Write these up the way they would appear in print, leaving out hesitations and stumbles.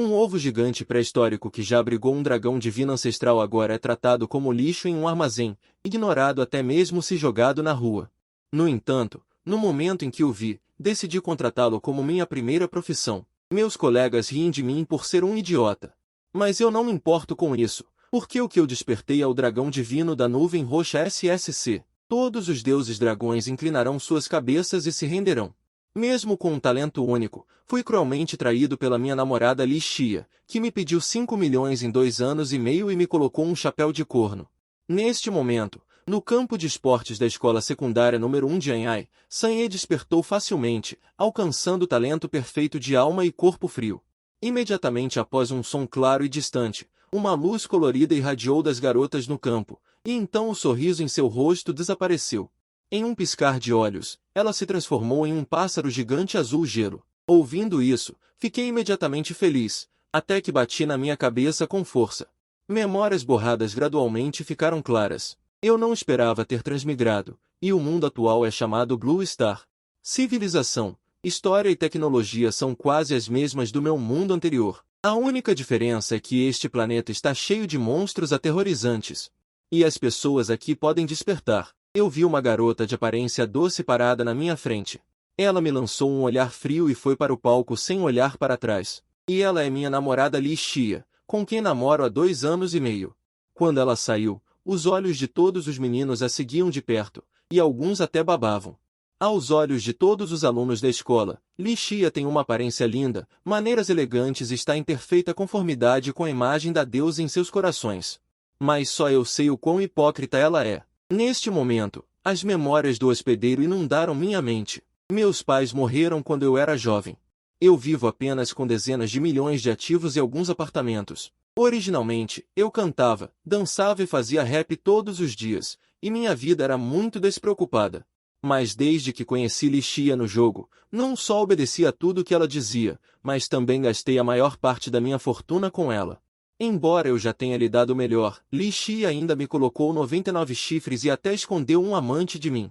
Um ovo gigante pré-histórico que já abrigou um dragão divino ancestral agora é tratado como lixo em um armazém, ignorado até mesmo se jogado na rua. No entanto, no momento em que o vi, decidi contratá-lo como minha primeira profissão. Meus colegas riem de mim por ser um idiota. Mas eu não me importo com isso, porque o que eu despertei é o dragão divino da nuvem roxa SSC. Todos os deuses dragões inclinarão suas cabeças e se renderão. Mesmo com um talento único, fui cruelmente traído pela minha namorada Li Xia, que me pediu 5 milhões em 2 anos e meio e me colocou um chapéu de corno. Neste momento, no campo de esportes da escola secundária número 1 de Anhai, Sanhe despertou facilmente, alcançando o talento perfeito de alma e corpo frio. Imediatamente após um som claro e distante, uma luz colorida irradiou das garotas no campo, e então o sorriso em seu rosto desapareceu. Em um piscar de olhos, ela se transformou em um pássaro gigante azul gelo. Ouvindo isso, fiquei imediatamente feliz, até que bati na minha cabeça com força. Memórias borradas gradualmente ficaram claras. Eu não esperava ter transmigrado, e o mundo atual é chamado Blue Star. Civilização, história e tecnologia são quase as mesmas do meu mundo anterior. A única diferença é que este planeta está cheio de monstros aterrorizantes. E as pessoas aqui podem despertar. Eu vi uma garota de aparência doce parada na minha frente. Ela me lançou um olhar frio e foi para o palco sem olhar para trás. E ela é minha namorada Li Xia, com quem namoro há 2 anos e meio. Quando ela saiu, os olhos de todos os meninos a seguiam de perto, e alguns até babavam. Aos olhos de todos os alunos da escola, Li Xia tem uma aparência linda, maneiras elegantes e está em perfeita conformidade com a imagem da deusa em seus corações. Mas só eu sei o quão hipócrita ela é. Neste momento, as memórias do hospedeiro inundaram minha mente. Meus pais morreram quando eu era jovem. Eu vivo apenas com dezenas de milhões de ativos e alguns apartamentos. Originalmente, eu cantava, dançava e fazia rap todos os dias, e minha vida era muito despreocupada. Mas desde que conheci Li Xia no jogo, não só obedeci a tudo que ela dizia, mas também gastei a maior parte da minha fortuna com ela. Embora eu já tenha lhe dado o melhor, Li Xia ainda me colocou 99 chifres e até escondeu um amante de mim.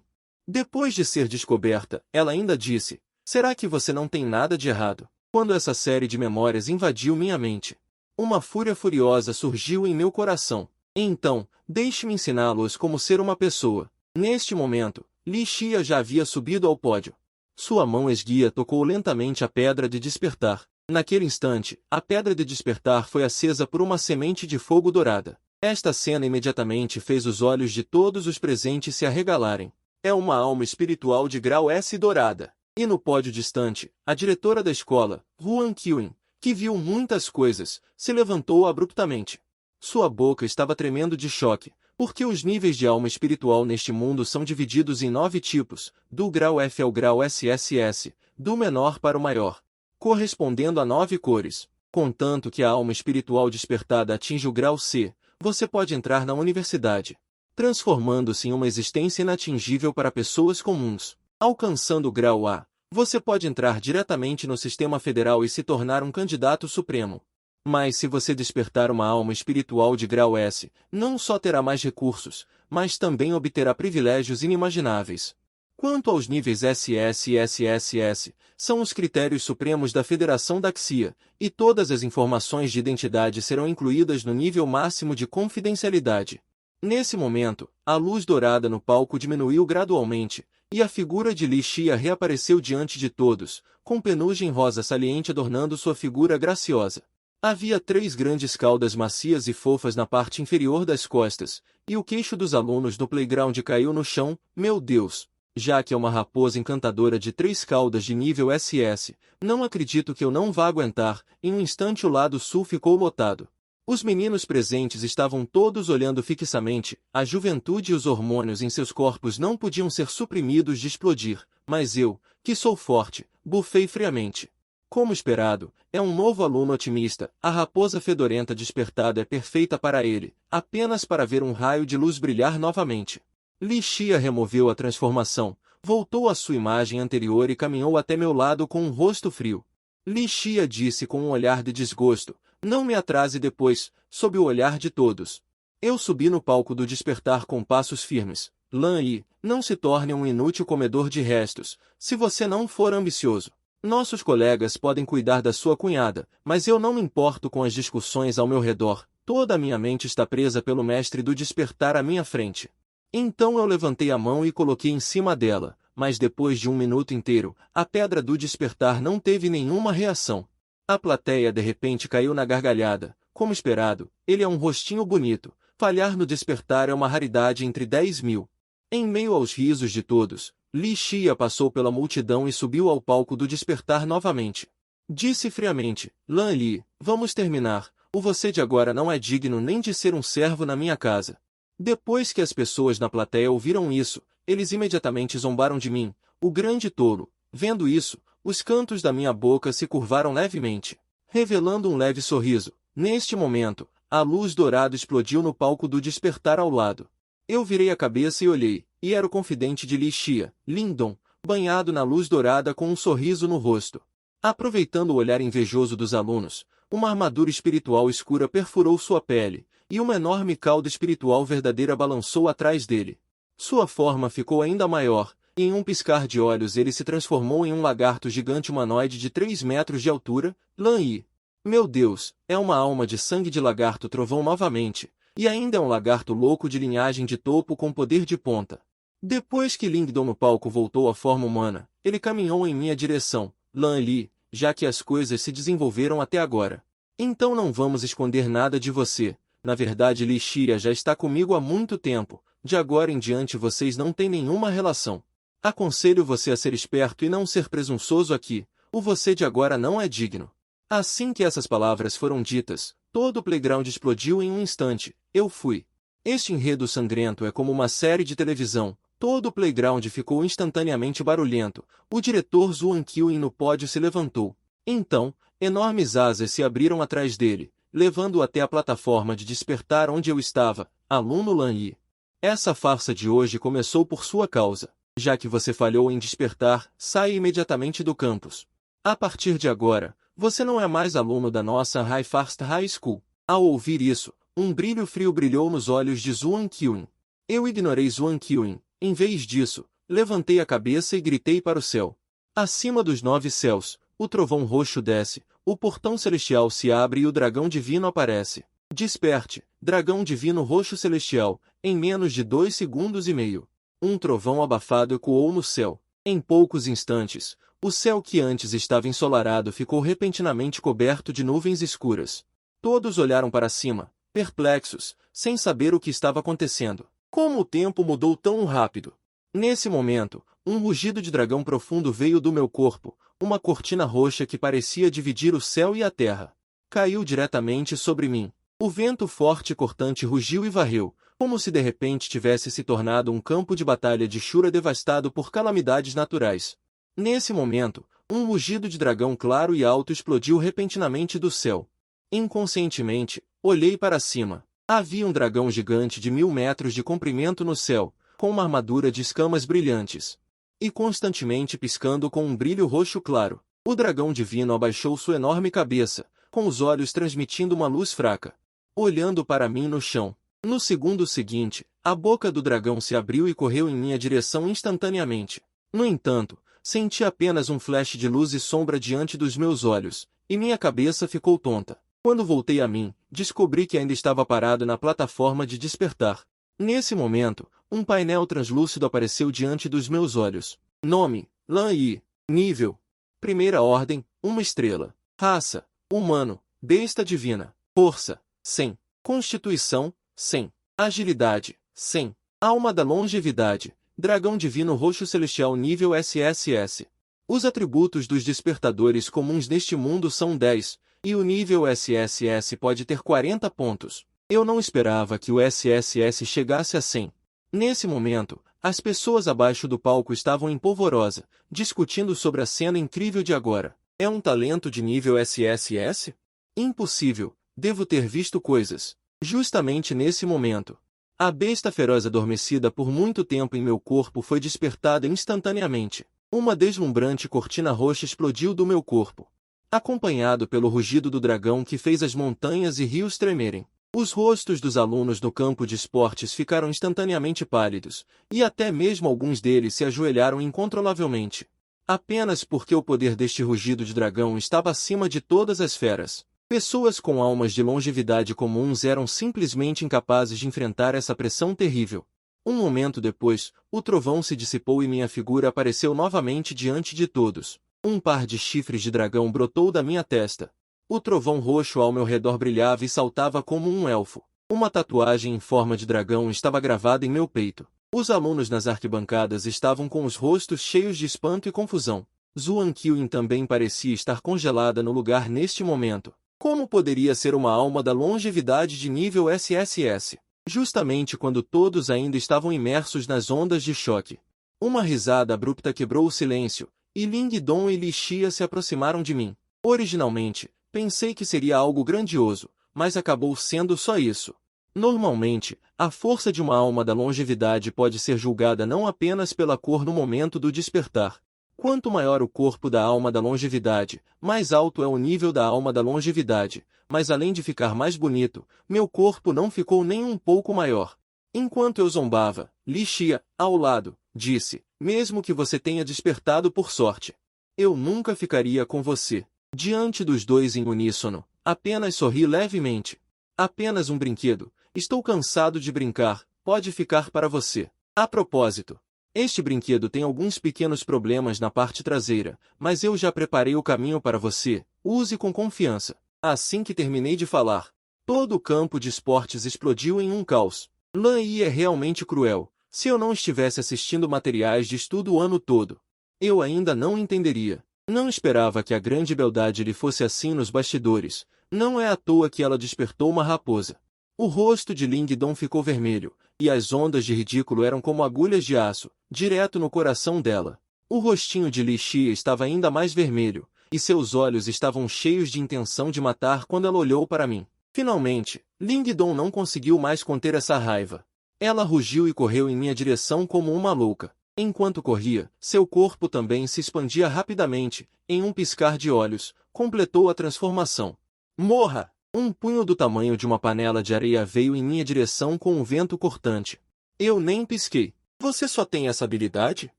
Depois de ser descoberta, ela ainda disse, será que você não tem nada de errado? Quando essa série de memórias invadiu minha mente, uma fúria furiosa surgiu em meu coração. Então, deixe-me ensiná-los como ser uma pessoa. Neste momento, Li Xia já havia subido ao pódio. Sua mão esguia tocou lentamente a pedra de despertar. Naquele instante, a pedra de despertar foi acesa por uma semente de fogo dourada. Esta cena imediatamente fez os olhos de todos os presentes se arregalarem. É uma alma espiritual de grau S dourada. E no pódio distante, a diretora da escola, Huan Qiwen, que viu muitas coisas, se levantou abruptamente. Sua boca estava tremendo de choque, porque os níveis de alma espiritual neste mundo são divididos em 9 tipos, do grau F ao grau SSS, do menor para o maior, correspondendo a 9 cores. Contanto que a alma espiritual despertada atinja o grau C, você pode entrar na universidade, transformando-se em uma existência inatingível para pessoas comuns. Alcançando o grau A, você pode entrar diretamente no sistema federal e se tornar um candidato supremo. Mas se você despertar uma alma espiritual de grau S, não só terá mais recursos, mas também obterá privilégios inimagináveis. Quanto aos níveis SS e SSS, são os critérios supremos da Federação da Xia, e todas as informações de identidade serão incluídas no nível máximo de confidencialidade. Nesse momento, a luz dourada no palco diminuiu gradualmente, e a figura de Li Xia reapareceu diante de todos, com penugem rosa saliente adornando sua figura graciosa. Havia 3 grandes caudas macias e fofas na parte inferior das costas, e o queixo dos alunos do playground caiu no chão. Meu Deus! Já que é uma raposa encantadora de 3 caudas de nível SS, não acredito que eu não vá aguentar. Em um instante o lado sul ficou lotado. Os meninos presentes estavam todos olhando fixamente, a juventude e os hormônios em seus corpos não podiam ser suprimidos de explodir, mas eu, que sou forte, bufei friamente. Como esperado, é um novo aluno otimista, a raposa fedorenta despertada é perfeita para ele, apenas para ver um raio de luz brilhar novamente. Li Xia removeu a transformação, voltou à sua imagem anterior e caminhou até meu lado com um rosto frio. Li Xia disse com um olhar de desgosto, não me atrase depois, sob o olhar de todos. Eu subi no palco do despertar com passos firmes. Lan Yi, não se torne um inútil comedor de restos, se você não for ambicioso. Nossos colegas podem cuidar da sua cunhada, mas eu não me importo com as discussões ao meu redor. Toda a minha mente está presa pelo mestre do despertar à minha frente. Então eu levantei a mão e coloquei em cima dela, mas depois de um minuto inteiro, a pedra do despertar não teve nenhuma reação. A plateia de repente caiu na gargalhada. Como esperado, ele é um rostinho bonito. Falhar no despertar é uma raridade entre 10.000. Em meio aos risos de todos, Li Xia passou pela multidão e subiu ao palco do despertar novamente. Disse friamente, Lan Li, vamos terminar. O você de agora não é digno nem de ser um servo na minha casa. Depois que as pessoas na plateia ouviram isso, eles imediatamente zombaram de mim, o grande tolo. Vendo isso, os cantos da minha boca se curvaram levemente, revelando um leve sorriso. Neste momento, a luz dourada explodiu no palco do despertar ao lado. Eu virei a cabeça e olhei, e era o confidente de Li Xia, Lindong, banhado na luz dourada com um sorriso no rosto. Aproveitando o olhar invejoso dos alunos, uma armadura espiritual escura perfurou sua pele, e uma enorme cauda espiritual verdadeira balançou atrás dele. Sua forma ficou ainda maior, e em um piscar de olhos ele se transformou em um lagarto gigante humanoide de 3 metros de altura, Lan Yi. Meu Deus, é uma alma de sangue de lagarto trovão novamente, e ainda é um lagarto louco de linhagem de topo com poder de ponta. Depois que Lingdong no palco voltou à forma humana, ele caminhou em minha direção, Lan Li, já que as coisas se desenvolveram até agora. Então não vamos esconder nada de você. Na verdade Li Xia já está comigo há muito tempo, de agora em diante vocês não têm nenhuma relação. Aconselho você a ser esperto e não ser presunçoso aqui, o você de agora não é digno. Assim que essas palavras foram ditas, todo o playground explodiu em um instante. Eu fui. Este enredo sangrento é como uma série de televisão. Todo o playground ficou instantaneamente barulhento. O diretor Zhuang Qiuyin no pódio se levantou. Então, enormes asas se abriram atrás dele, levando-o até a plataforma de despertar onde eu estava, aluno Lan Yi. Essa farsa de hoje começou por sua causa. Já que você falhou em despertar, saia imediatamente do campus. A partir de agora, você não é mais aluno da nossa High Fast High School. Ao ouvir isso, um brilho frio brilhou nos olhos de Zhuang Qiuyin. Eu ignorei Zhuang Qiuyin. Em vez disso, levantei a cabeça e gritei para o céu. Acima dos 9 céus, o trovão roxo desce, o portão celestial se abre e o dragão divino aparece. Desperte, dragão divino roxo celestial, em menos de 2 segundos e meio. Um trovão abafado ecoou no céu. Em poucos instantes, o céu que antes estava ensolarado ficou repentinamente coberto de nuvens escuras. Todos olharam para cima, perplexos, sem saber o que estava acontecendo. Como o tempo mudou tão rápido! Nesse momento, um rugido de dragão profundo veio do meu corpo, uma cortina roxa que parecia dividir o céu e a terra. Caiu diretamente sobre mim. O vento forte e cortante rugiu e varreu, como se de repente tivesse se tornado um campo de batalha de Shura devastado por calamidades naturais. Nesse momento, um rugido de dragão claro e alto explodiu repentinamente do céu. Inconscientemente, olhei para cima. Havia um dragão gigante de 1000 metros de comprimento no céu, com uma armadura de escamas brilhantes. E constantemente piscando com um brilho roxo claro. O dragão divino abaixou sua enorme cabeça, com os olhos transmitindo uma luz fraca, olhando para mim no chão. No segundo seguinte, a boca do dragão se abriu e correu em minha direção instantaneamente. No entanto, senti apenas um flash de luz e sombra diante dos meus olhos, e minha cabeça ficou tonta. Quando voltei a mim, descobri que ainda estava parado na plataforma de despertar. Nesse momento, um painel translúcido apareceu diante dos meus olhos. Nome, Lan Yi. Nível: Primeira Ordem, 1 estrela. Raça: humano, besta divina. Força: 100. Constituição: 100. Agilidade: 100. Alma da longevidade: Dragão divino roxo celestial nível SSS. Os atributos dos despertadores comuns neste mundo são 10, e o nível SSS pode ter 40 pontos. Eu não esperava que o SSS chegasse a 100. Nesse momento, as pessoas abaixo do palco estavam em polvorosa, discutindo sobre a cena incrível de agora. É um talento de nível SSS? Impossível, devo ter visto coisas. Justamente nesse momento, a besta feroz adormecida por muito tempo em meu corpo foi despertada instantaneamente. Uma deslumbrante cortina roxa explodiu do meu corpo, acompanhado pelo rugido do dragão que fez as montanhas e rios tremerem. Os rostos dos alunos no campo de esportes ficaram instantaneamente pálidos, e até mesmo alguns deles se ajoelharam incontrolavelmente. Apenas porque o poder deste rugido de dragão estava acima de todas as feras. Pessoas com almas de longevidade comuns eram simplesmente incapazes de enfrentar essa pressão terrível. Um momento depois, o trovão se dissipou e minha figura apareceu novamente diante de todos. Um par de chifres de dragão brotou da minha testa. O trovão roxo ao meu redor brilhava e saltava como um elfo. Uma tatuagem em forma de dragão estava gravada em meu peito. Os alunos nas arquibancadas estavam com os rostos cheios de espanto e confusão. Zuan Qiuyin também parecia estar congelada no lugar neste momento. Como poderia ser uma alma da longevidade de nível SSS? Justamente quando todos ainda estavam imersos nas ondas de choque. Uma risada abrupta quebrou o silêncio, e Ling Dong e Li Xia se aproximaram de mim. Originalmente, pensei que seria algo grandioso, mas acabou sendo só isso. Normalmente, a força de uma alma da longevidade pode ser julgada não apenas pela cor no momento do despertar. Quanto maior o corpo da alma da longevidade, mais alto é o nível da alma da longevidade, mas além de ficar mais bonito, meu corpo não ficou nem um pouco maior. Enquanto eu zombava, Li Xia, ao lado, disse, mesmo que você tenha despertado por sorte, eu nunca ficaria com você. Diante dos dois em uníssono, apenas sorri levemente. Apenas um brinquedo, estou cansado de brincar, pode ficar para você. A propósito, este brinquedo tem alguns pequenos problemas na parte traseira, mas eu já preparei o caminho para você, use com confiança. Assim que terminei de falar, todo o campo de esportes explodiu em um caos. Lan Yi é realmente cruel. Se eu não estivesse assistindo materiais de estudo o ano todo, eu ainda não entenderia. Não esperava que a grande beldade lhe fosse assim nos bastidores. Não é à toa que ela despertou uma raposa. O rosto de Ling Dong ficou vermelho, e as ondas de ridículo eram como agulhas de aço, direto no coração dela. O rostinho de Li Xia estava ainda mais vermelho, e seus olhos estavam cheios de intenção de matar quando ela olhou para mim. Finalmente, Ling Dong não conseguiu mais conter essa raiva. Ela rugiu e correu em minha direção como uma louca. Enquanto corria, seu corpo também se expandia rapidamente, em um piscar de olhos, completou a transformação. Morra! Um punho do tamanho de uma panela de areia veio em minha direção com um vento cortante. Eu nem pisquei. Você só tem essa habilidade?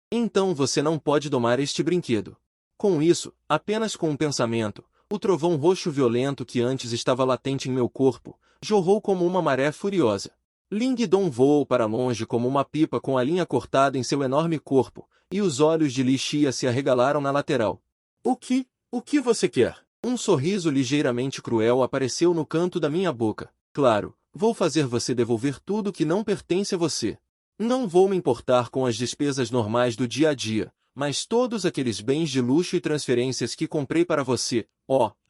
Então você não pode domar este brinquedo. Com isso, apenas com um pensamento, o trovão roxo violento que antes estava latente em meu corpo, jorrou como uma maré furiosa. Ling Dong voou para longe como uma pipa com a linha cortada em seu enorme corpo, e os olhos de Li Xia se arregalaram na lateral. O que você quer? Um sorriso ligeiramente cruel apareceu no canto da minha boca. Claro, vou fazer você devolver tudo que não pertence a você. Não vou me importar com as despesas normais do dia a dia, mas todos aqueles bens de luxo e transferências que comprei para você.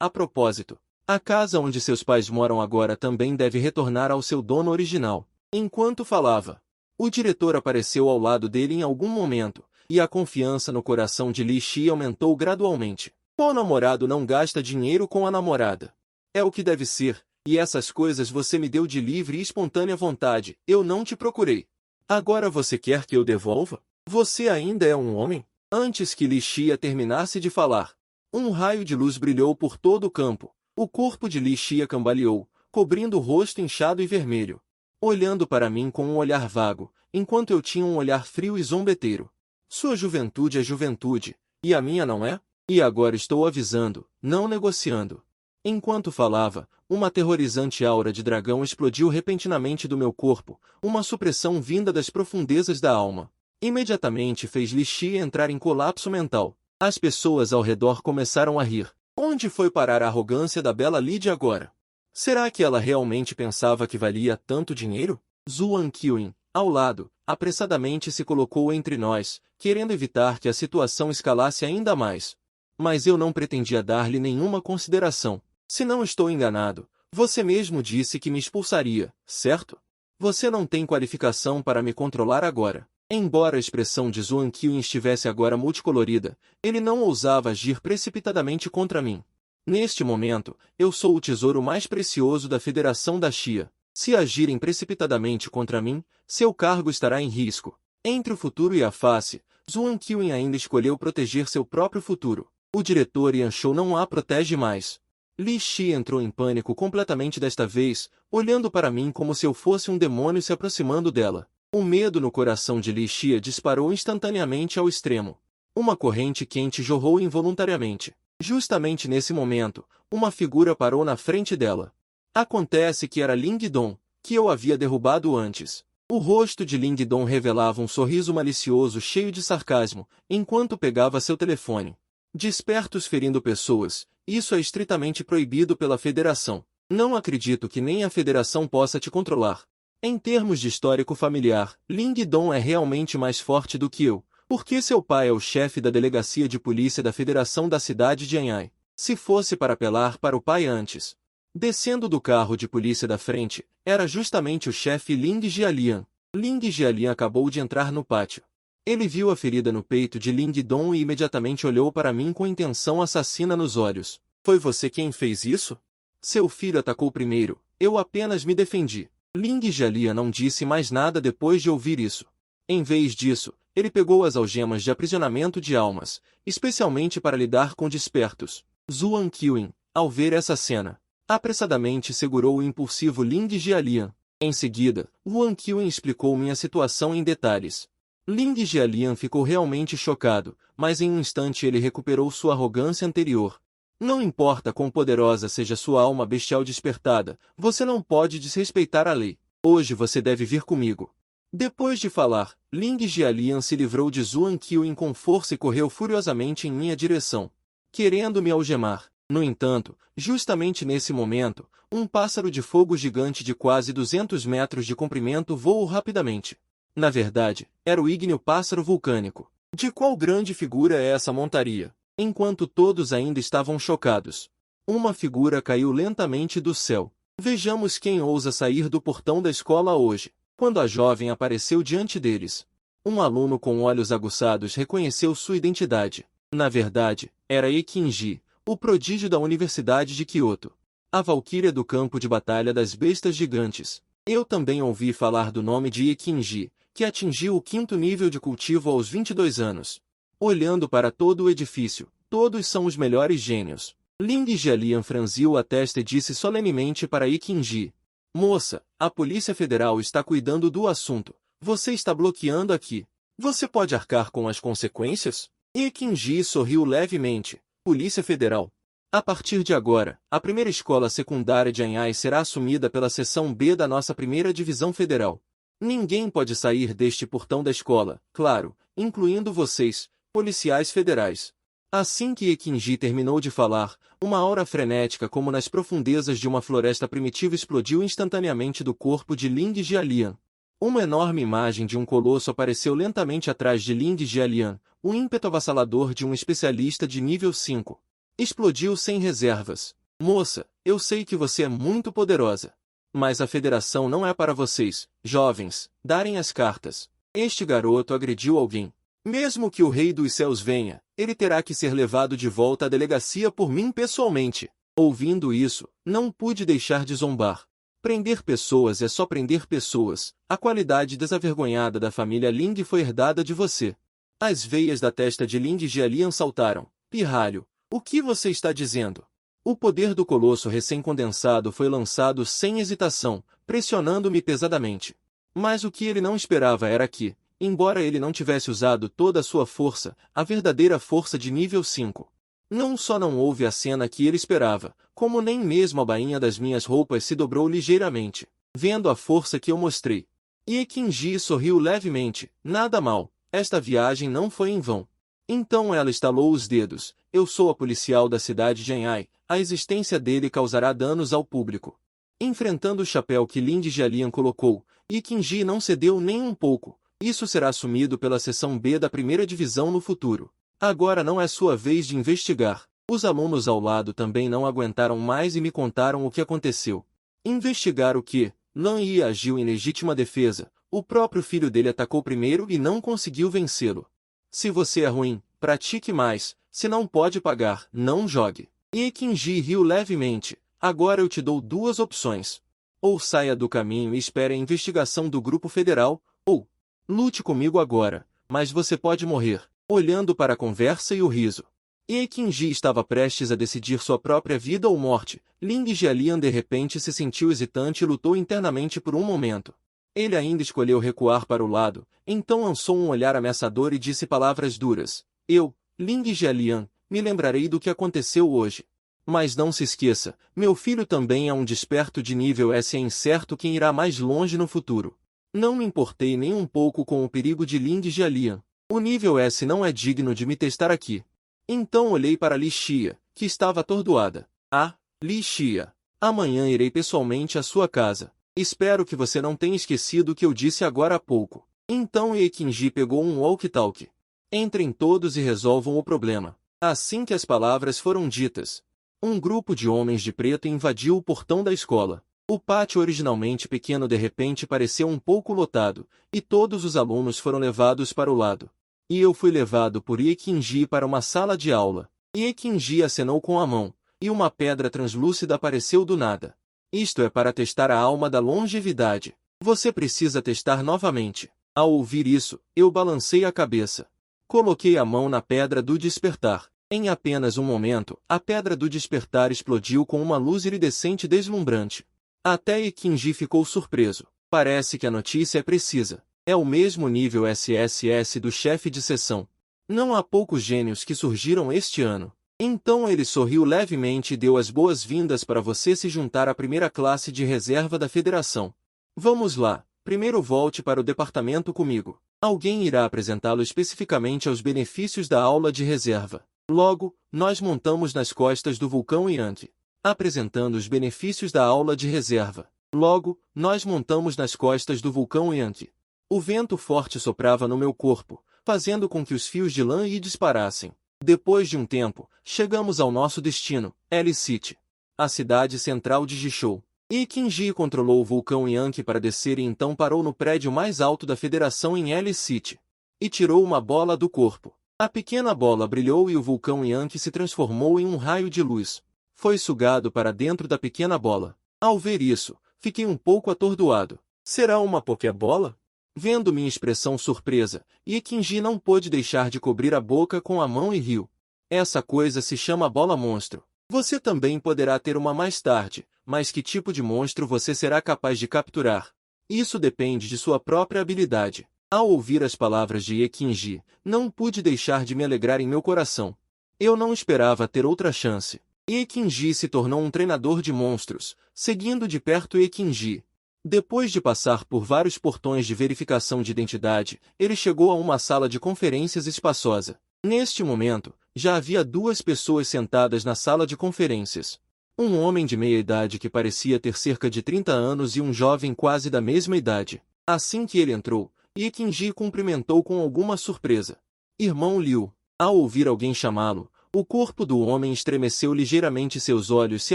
A propósito, a casa onde seus pais moram agora também deve retornar ao seu dono original. Enquanto falava, o diretor apareceu ao lado dele em algum momento, e a confiança no coração de Li Xia aumentou gradualmente. Qual namorado não gasta dinheiro com a namorada? É o que deve ser, e essas coisas você me deu de livre e espontânea vontade, eu não te procurei. Agora você quer que eu devolva? Você ainda é um homem? Antes que Li Xia terminasse de falar, um raio de luz brilhou por todo o campo. O corpo de Li Xia cambaleou, cobrindo o rosto inchado e vermelho, olhando para mim com um olhar vago, enquanto eu tinha um olhar frio e zombeteiro. Sua juventude é juventude, e a minha não é? E agora estou avisando, não negociando. Enquanto falava, uma aterrorizante aura de dragão explodiu repentinamente do meu corpo, uma supressão vinda das profundezas da alma. Imediatamente fez Li Xia entrar em colapso mental. As pessoas ao redor começaram a rir. Onde foi parar a arrogância da bela Lídia agora? Será que ela realmente pensava que valia tanto dinheiro? Zuan Qiuyin, ao lado, apressadamente se colocou entre nós, querendo evitar que a situação escalasse ainda mais. Mas eu não pretendia dar-lhe nenhuma consideração. Se não estou enganado, você mesmo disse que me expulsaria, certo? Você não tem qualificação para me controlar agora. Embora a expressão de Zuan Qiuyin estivesse agora multicolorida, ele não ousava agir precipitadamente contra mim. Neste momento, eu sou o tesouro mais precioso da Federação da Xia. Se agirem precipitadamente contra mim, seu cargo estará em risco. Entre o futuro e a face, Zuan Qiuyin ainda escolheu proteger seu próprio futuro. O diretor Yanshou não a protege mais. Li Xia entrou em pânico completamente desta vez, olhando para mim como se eu fosse um demônio se aproximando dela. O medo no coração de Li Xia disparou instantaneamente ao extremo. Uma corrente quente jorrou involuntariamente. Justamente nesse momento, uma figura parou na frente dela. Acontece que era Ling Dong, que eu havia derrubado antes. O rosto de Ling Dong revelava um sorriso malicioso cheio de sarcasmo, enquanto pegava seu telefone. Despertos ferindo pessoas, isso é estritamente proibido pela Federação. Não acredito que nem a Federação possa te controlar. Em termos de histórico familiar, Ling Dong é realmente mais forte do que eu, porque seu pai é o chefe da delegacia de polícia da Federação da cidade de Anhai. Se fosse para apelar para o pai antes. Descendo do carro de polícia da frente, era justamente o chefe Ling Jialian. Ling Jialian acabou de entrar no pátio. Ele viu a ferida no peito de Ling Dong e imediatamente olhou para mim com intenção assassina nos olhos. Foi você quem fez isso? Seu filho atacou primeiro, eu apenas me defendi. Ling Jialian não disse mais nada depois de ouvir isso. Em vez disso, ele pegou as algemas de aprisionamento de almas, especialmente para lidar com despertos. Zhuang Qiwen, ao ver essa cena, apressadamente segurou o impulsivo Ling Jialian. Em seguida, Wang Qiwen explicou minha situação em detalhes. Ling Jialian ficou realmente chocado, mas em um instante ele recuperou sua arrogância anterior. Não importa quão poderosa seja sua alma bestial despertada, você não pode desrespeitar a lei. Hoje você deve vir comigo. Depois de falar, Ling Jialian se livrou de Zhuang Qiwen com força e correu furiosamente em minha direção, querendo me algemar. No entanto, justamente nesse momento, um pássaro de fogo gigante de quase 200 metros de comprimento voou rapidamente. Na verdade, era o ígneo pássaro vulcânico. De qual grande figura é essa montaria? Enquanto todos ainda estavam chocados, uma figura caiu lentamente do céu. Vejamos quem ousa sair do portão da escola hoje. Quando a jovem apareceu diante deles, um aluno com olhos aguçados reconheceu sua identidade. Na verdade, era Ekinji, o prodígio da Universidade de Kyoto. A valquíria do campo de batalha das bestas gigantes. Eu também ouvi falar do nome de Ekinji, que atingiu o 5º nível de cultivo aos 22 anos. Olhando para todo o edifício, todos são os melhores gênios. Ling Jialian franziu a testa e disse solenemente para Ekinji: Moça, a Polícia Federal está cuidando do assunto. Você está bloqueando aqui. Você pode arcar com as consequências? Ekinji sorriu levemente. Polícia Federal. A partir de agora, a primeira escola secundária de Anhai será assumida pela seção B da nossa primeira divisão federal. Ninguém pode sair deste portão da escola, claro, incluindo vocês, policiais federais. Assim que Ekinji terminou de falar, uma aura frenética como nas profundezas de uma floresta primitiva explodiu instantaneamente do corpo de Ling Jialian. Uma enorme imagem de um colosso apareceu lentamente atrás de Ling Jialian, o ímpeto avassalador de um especialista de nível 5. Explodiu sem reservas. Moça, eu sei que você é muito poderosa. Mas a federação não é para vocês, jovens, darem as cartas. Este garoto agrediu alguém. Mesmo que o Rei dos Céus venha, ele terá que ser levado de volta à delegacia por mim pessoalmente. Ouvindo isso, não pude deixar de zombar. Prender pessoas é só prender pessoas. A qualidade desavergonhada da família Ling foi herdada de você. As veias da testa de Ling Jialian saltaram. Pirralho, o que você está dizendo? O poder do colosso recém-condensado foi lançado sem hesitação, pressionando-me pesadamente. Mas o que ele não esperava era que, embora ele não tivesse usado toda a sua força, a verdadeira força de nível 5. Não só não houve a cena que ele esperava, como nem mesmo a bainha das minhas roupas se dobrou ligeiramente, vendo a força que eu mostrei. E Ekinji sorriu levemente. Nada mal, esta viagem não foi em vão. Então ela estalou os dedos. Eu sou a policial da cidade de Anhai, a existência dele causará danos ao público. Enfrentando o chapéu que Ling Jialian colocou, Ekinji não cedeu nem um pouco. Isso será assumido pela seção B da primeira divisão no futuro. Agora não é sua vez de investigar. Os alunos ao lado também não aguentaram mais e me contaram o que aconteceu. Investigar o que? Lan Yi agiu em legítima defesa. O próprio filho dele atacou primeiro e não conseguiu vencê-lo. Se você é ruim, pratique mais. Se não pode pagar, não jogue. E Ekinji riu levemente. Agora eu te dou duas opções. Ou saia do caminho e espere a investigação do grupo federal, ou lute comigo agora, mas você pode morrer. Olhando para a conversa e o riso. E Ekinji estava prestes a decidir sua própria vida ou morte. Ling Jialian de repente se sentiu hesitante e lutou internamente por um momento. Ele ainda escolheu recuar para o lado, então lançou um olhar ameaçador e disse palavras duras. Eu, Ling Jialian, me lembrarei do que aconteceu hoje. Mas não se esqueça, meu filho também é um desperto de nível S. É incerto quem irá mais longe no futuro. Não me importei nem um pouco com o perigo de Ling Jialian. O nível S não é digno de me testar aqui. Então olhei para Li Xia, que estava atordoada. Ah, Li Xia. Amanhã irei pessoalmente à sua casa. Espero que você não tenha esquecido o que eu disse agora há pouco. Então Ye Qingji pegou um walkie-talkie. Entrem todos e resolvam o problema. Assim que as palavras foram ditas, um grupo de homens de preto invadiu o portão da escola. O pátio originalmente pequeno de repente pareceu um pouco lotado, e todos os alunos foram levados para o lado. E eu fui levado por Ye Qingji para uma sala de aula. Ye Qingji acenou com a mão, e uma pedra translúcida apareceu do nada. Isto é para testar a alma da longevidade. Você precisa testar novamente. Ao ouvir isso, eu balancei a cabeça. Coloquei a mão na pedra do despertar. Em apenas um momento, a pedra do despertar explodiu com uma luz iridescente deslumbrante. Até Ye Qingji ficou surpreso. Parece que a notícia é precisa. É o mesmo nível SSS do chefe de seção. Não há poucos gênios que surgiram este ano. Então ele sorriu levemente e deu as boas-vindas para você se juntar à primeira classe de reserva da federação. Vamos lá, primeiro volte para o departamento comigo. Alguém irá apresentá-lo especificamente aos benefícios da aula de reserva. Logo, nós montamos nas costas do vulcão Yangtze, apresentando os benefícios da aula de reserva. Logo, nós montamos nas costas do vulcão Yangtze. O vento forte soprava no meu corpo, fazendo com que os fios de lã disparassem. Depois de um tempo, chegamos ao nosso destino, L-City, a cidade central de Jishou. Ye Qingji controlou o vulcão Yangtze para descer e então parou no prédio mais alto da federação em L-City. E tirou uma bola do corpo. A pequena bola brilhou e o vulcão Yangtze se transformou em um raio de luz. Foi sugado para dentro da pequena bola. Ao ver isso, fiquei um pouco atordoado. Será uma Pokébola? Vendo minha expressão surpresa, Ye Qingji não pôde deixar de cobrir a boca com a mão e riu. Essa coisa se chama bola monstro. Você também poderá ter uma mais tarde, mas que tipo de monstro você será capaz de capturar? Isso depende de sua própria habilidade. Ao ouvir as palavras de Ye Qingji, não pude deixar de me alegrar em meu coração. Eu não esperava ter outra chance. Ye Qingji se tornou um treinador de monstros, seguindo de perto Ye Qingji. Depois de passar por vários portões de verificação de identidade, ele chegou a uma sala de conferências espaçosa. Neste momento, já havia duas pessoas sentadas na sala de conferências. Um homem de meia idade que parecia ter cerca de 30 anos e um jovem quase da mesma idade. Assim que ele entrou, Ye Qingji cumprimentou com alguma surpresa. Irmão Liu. Ao ouvir alguém chamá-lo, o corpo do homem estremeceu ligeiramente e seus olhos se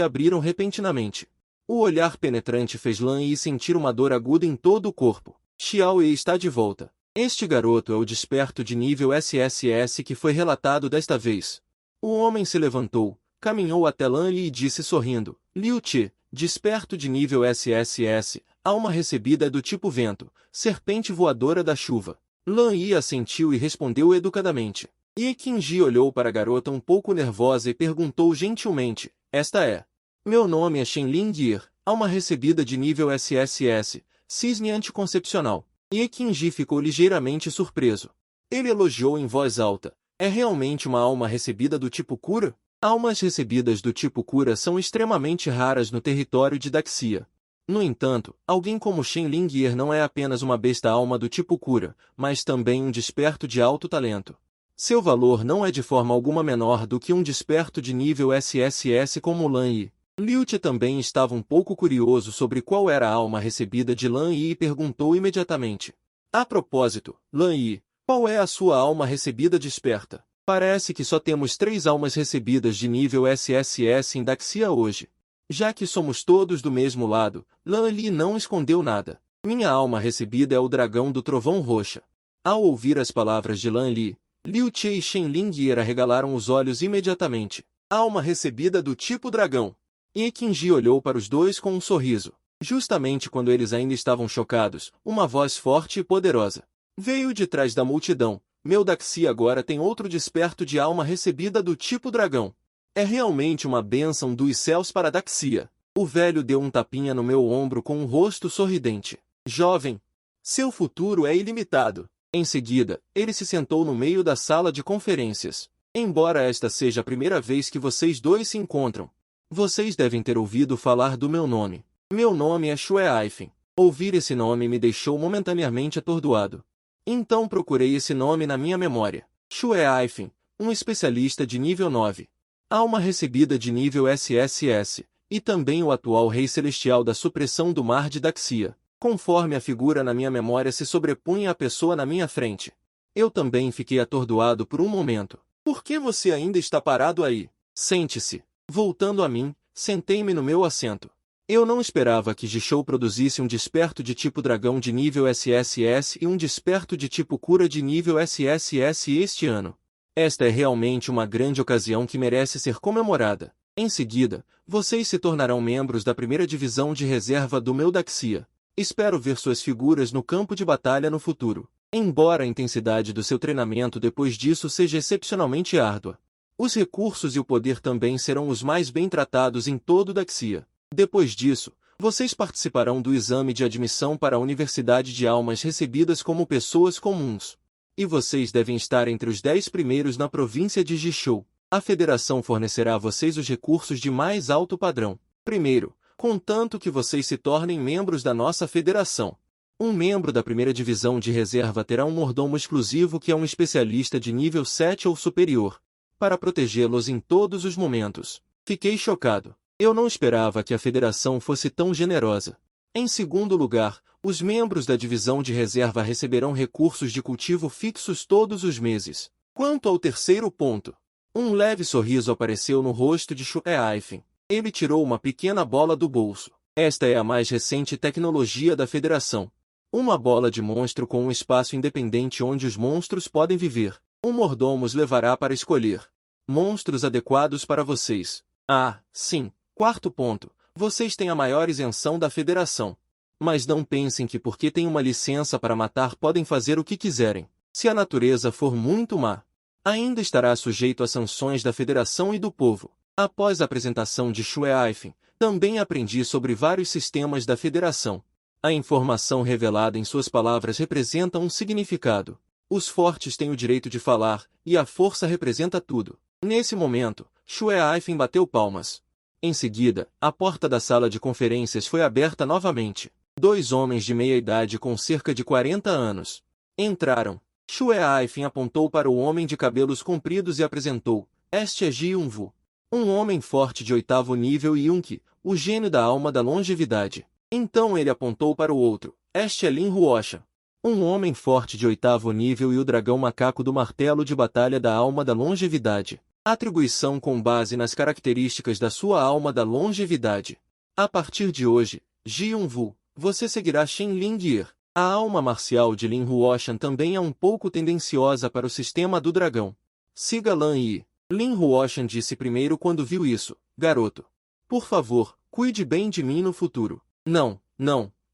abriram repentinamente. O olhar penetrante fez Lan Yi sentir uma dor aguda em todo o corpo. Xiao Yi está de volta. Este garoto é o desperto de nível SSS que foi relatado desta vez. O homem se levantou, caminhou até Lan Yi e disse sorrindo, Liu Qi, desperto de nível SSS, alma recebida do tipo vento, serpente voadora da chuva. Lan Yi assentiu e respondeu educadamente. Ye Qingji olhou para a garota um pouco nervosa e perguntou gentilmente, esta é... Meu nome é Shenling Yi, alma recebida de nível SSS, cisne anticoncepcional. Ye Qingji ficou ligeiramente surpreso. Ele elogiou em voz alta. É realmente uma alma recebida do tipo cura? Almas recebidas do tipo cura são extremamente raras no território de Daxia. No entanto, alguém como Shenling Yi não é apenas uma besta alma do tipo cura, mas também um desperto de alto talento. Seu valor não é de forma alguma menor do que um desperto de nível SSS como Lan Yi. Liu Qi também estava um pouco curioso sobre qual era a alma recebida de Lan Yi e perguntou imediatamente. A propósito, Lan Yi, qual é a sua alma recebida desperta? Parece que só temos 3 almas recebidas de nível SSS em Daxia hoje. Já que somos todos do mesmo lado, Lan Yi não escondeu nada. Minha alma recebida é o dragão do trovão roxa. Ao ouvir as palavras de Lan Yi, Liu Qi e Shenling Yi arregalaram os olhos imediatamente. Alma recebida do tipo dragão. Ye Qingji olhou para os dois com um sorriso. Justamente quando eles ainda estavam chocados, uma voz forte e poderosa veio de trás da multidão. Meu Daxia agora tem outro desperto de alma recebida do tipo dragão. É realmente uma bênção dos céus para Daxia. O velho deu um tapinha no meu ombro com um rosto sorridente. Jovem, seu futuro é ilimitado. Em seguida, ele se sentou no meio da sala de conferências. Embora esta seja a primeira vez que vocês dois se encontram, vocês devem ter ouvido falar do meu nome. Meu nome é Shue Aifeng. Ouvir esse nome me deixou momentaneamente atordoado. Então procurei esse nome na minha memória. Shue Aifeng, um especialista de nível 9. Alma recebida de nível SSS, e também o atual rei celestial da supressão do mar de Daxia. Conforme a figura na minha memória se sobrepunha à pessoa na minha frente. Eu também fiquei atordoado por um momento. Por que você ainda está parado aí? Sente-se. Voltando a mim, sentei-me no meu assento. Eu não esperava que Jishou produzisse um desperto de tipo dragão de nível SSS e um desperto de tipo cura de nível SSS este ano. Esta é realmente uma grande ocasião que merece ser comemorada. Em seguida, vocês se tornarão membros da primeira divisão de reserva do meu Daxia. Espero ver suas figuras no campo de batalha no futuro. Embora a intensidade do seu treinamento depois disso seja excepcionalmente árdua, os recursos e o poder também serão os mais bem tratados em todo o Daxia. Depois disso, vocês participarão do exame de admissão para a Universidade de Almas recebidas como pessoas comuns. E vocês devem estar entre os 10 primeiros na província de Jishou. A Federação fornecerá a vocês os recursos de mais alto padrão. Primeiro, contanto que vocês se tornem membros da nossa Federação. Um membro da primeira divisão de reserva terá um mordomo exclusivo que é um especialista de nível 7 ou superior, para protegê-los em todos os momentos. Fiquei chocado. Eu não esperava que a Federação fosse tão generosa. Em segundo lugar, os membros da divisão de reserva receberão recursos de cultivo fixos todos os meses. Quanto ao terceiro ponto, um leve sorriso apareceu no rosto de Shue Aifeng. Ele tirou uma pequena bola do bolso. Esta é a mais recente tecnologia da Federação. Uma bola de monstro com um espaço independente onde os monstros podem viver. Um mordomo os levará para escolher monstros adequados para vocês. Ah, sim. Quarto ponto. Vocês têm a maior isenção da Federação. Mas não pensem que porque têm uma licença para matar podem fazer o que quiserem. Se a natureza for muito má, ainda estará sujeito às sanções da Federação e do povo. Após a apresentação de Shue Aifeng, também aprendi sobre vários sistemas da Federação. A informação revelada em suas palavras representa um significado. Os fortes têm o direito de falar, e a força representa tudo. Nesse momento, Shue Aifeng bateu palmas. Em seguida, a porta da sala de conferências foi aberta novamente. 2 homens de meia-idade com cerca de 40 anos entraram. Shue Aifeng apontou para o homem de cabelos compridos e apresentou: Este é Ji Yunwu, um homem forte de 8º nível e Yunqi, o gênio da alma da longevidade. Então ele apontou para o outro: Este é Lin Huoshan, um homem forte de 8º nível e o dragão macaco do martelo de batalha da alma da longevidade. Atribuição com base nas características da sua alma da longevidade. A partir de hoje, Ji Yunwu, você seguirá Shen Lingir. A alma marcial de Lin Huoshan também é um pouco tendenciosa para o sistema do dragão. Siga Lan Yi. Lin Huoshan disse primeiro quando viu isso: Garoto, por favor, cuide bem de mim no futuro. Não,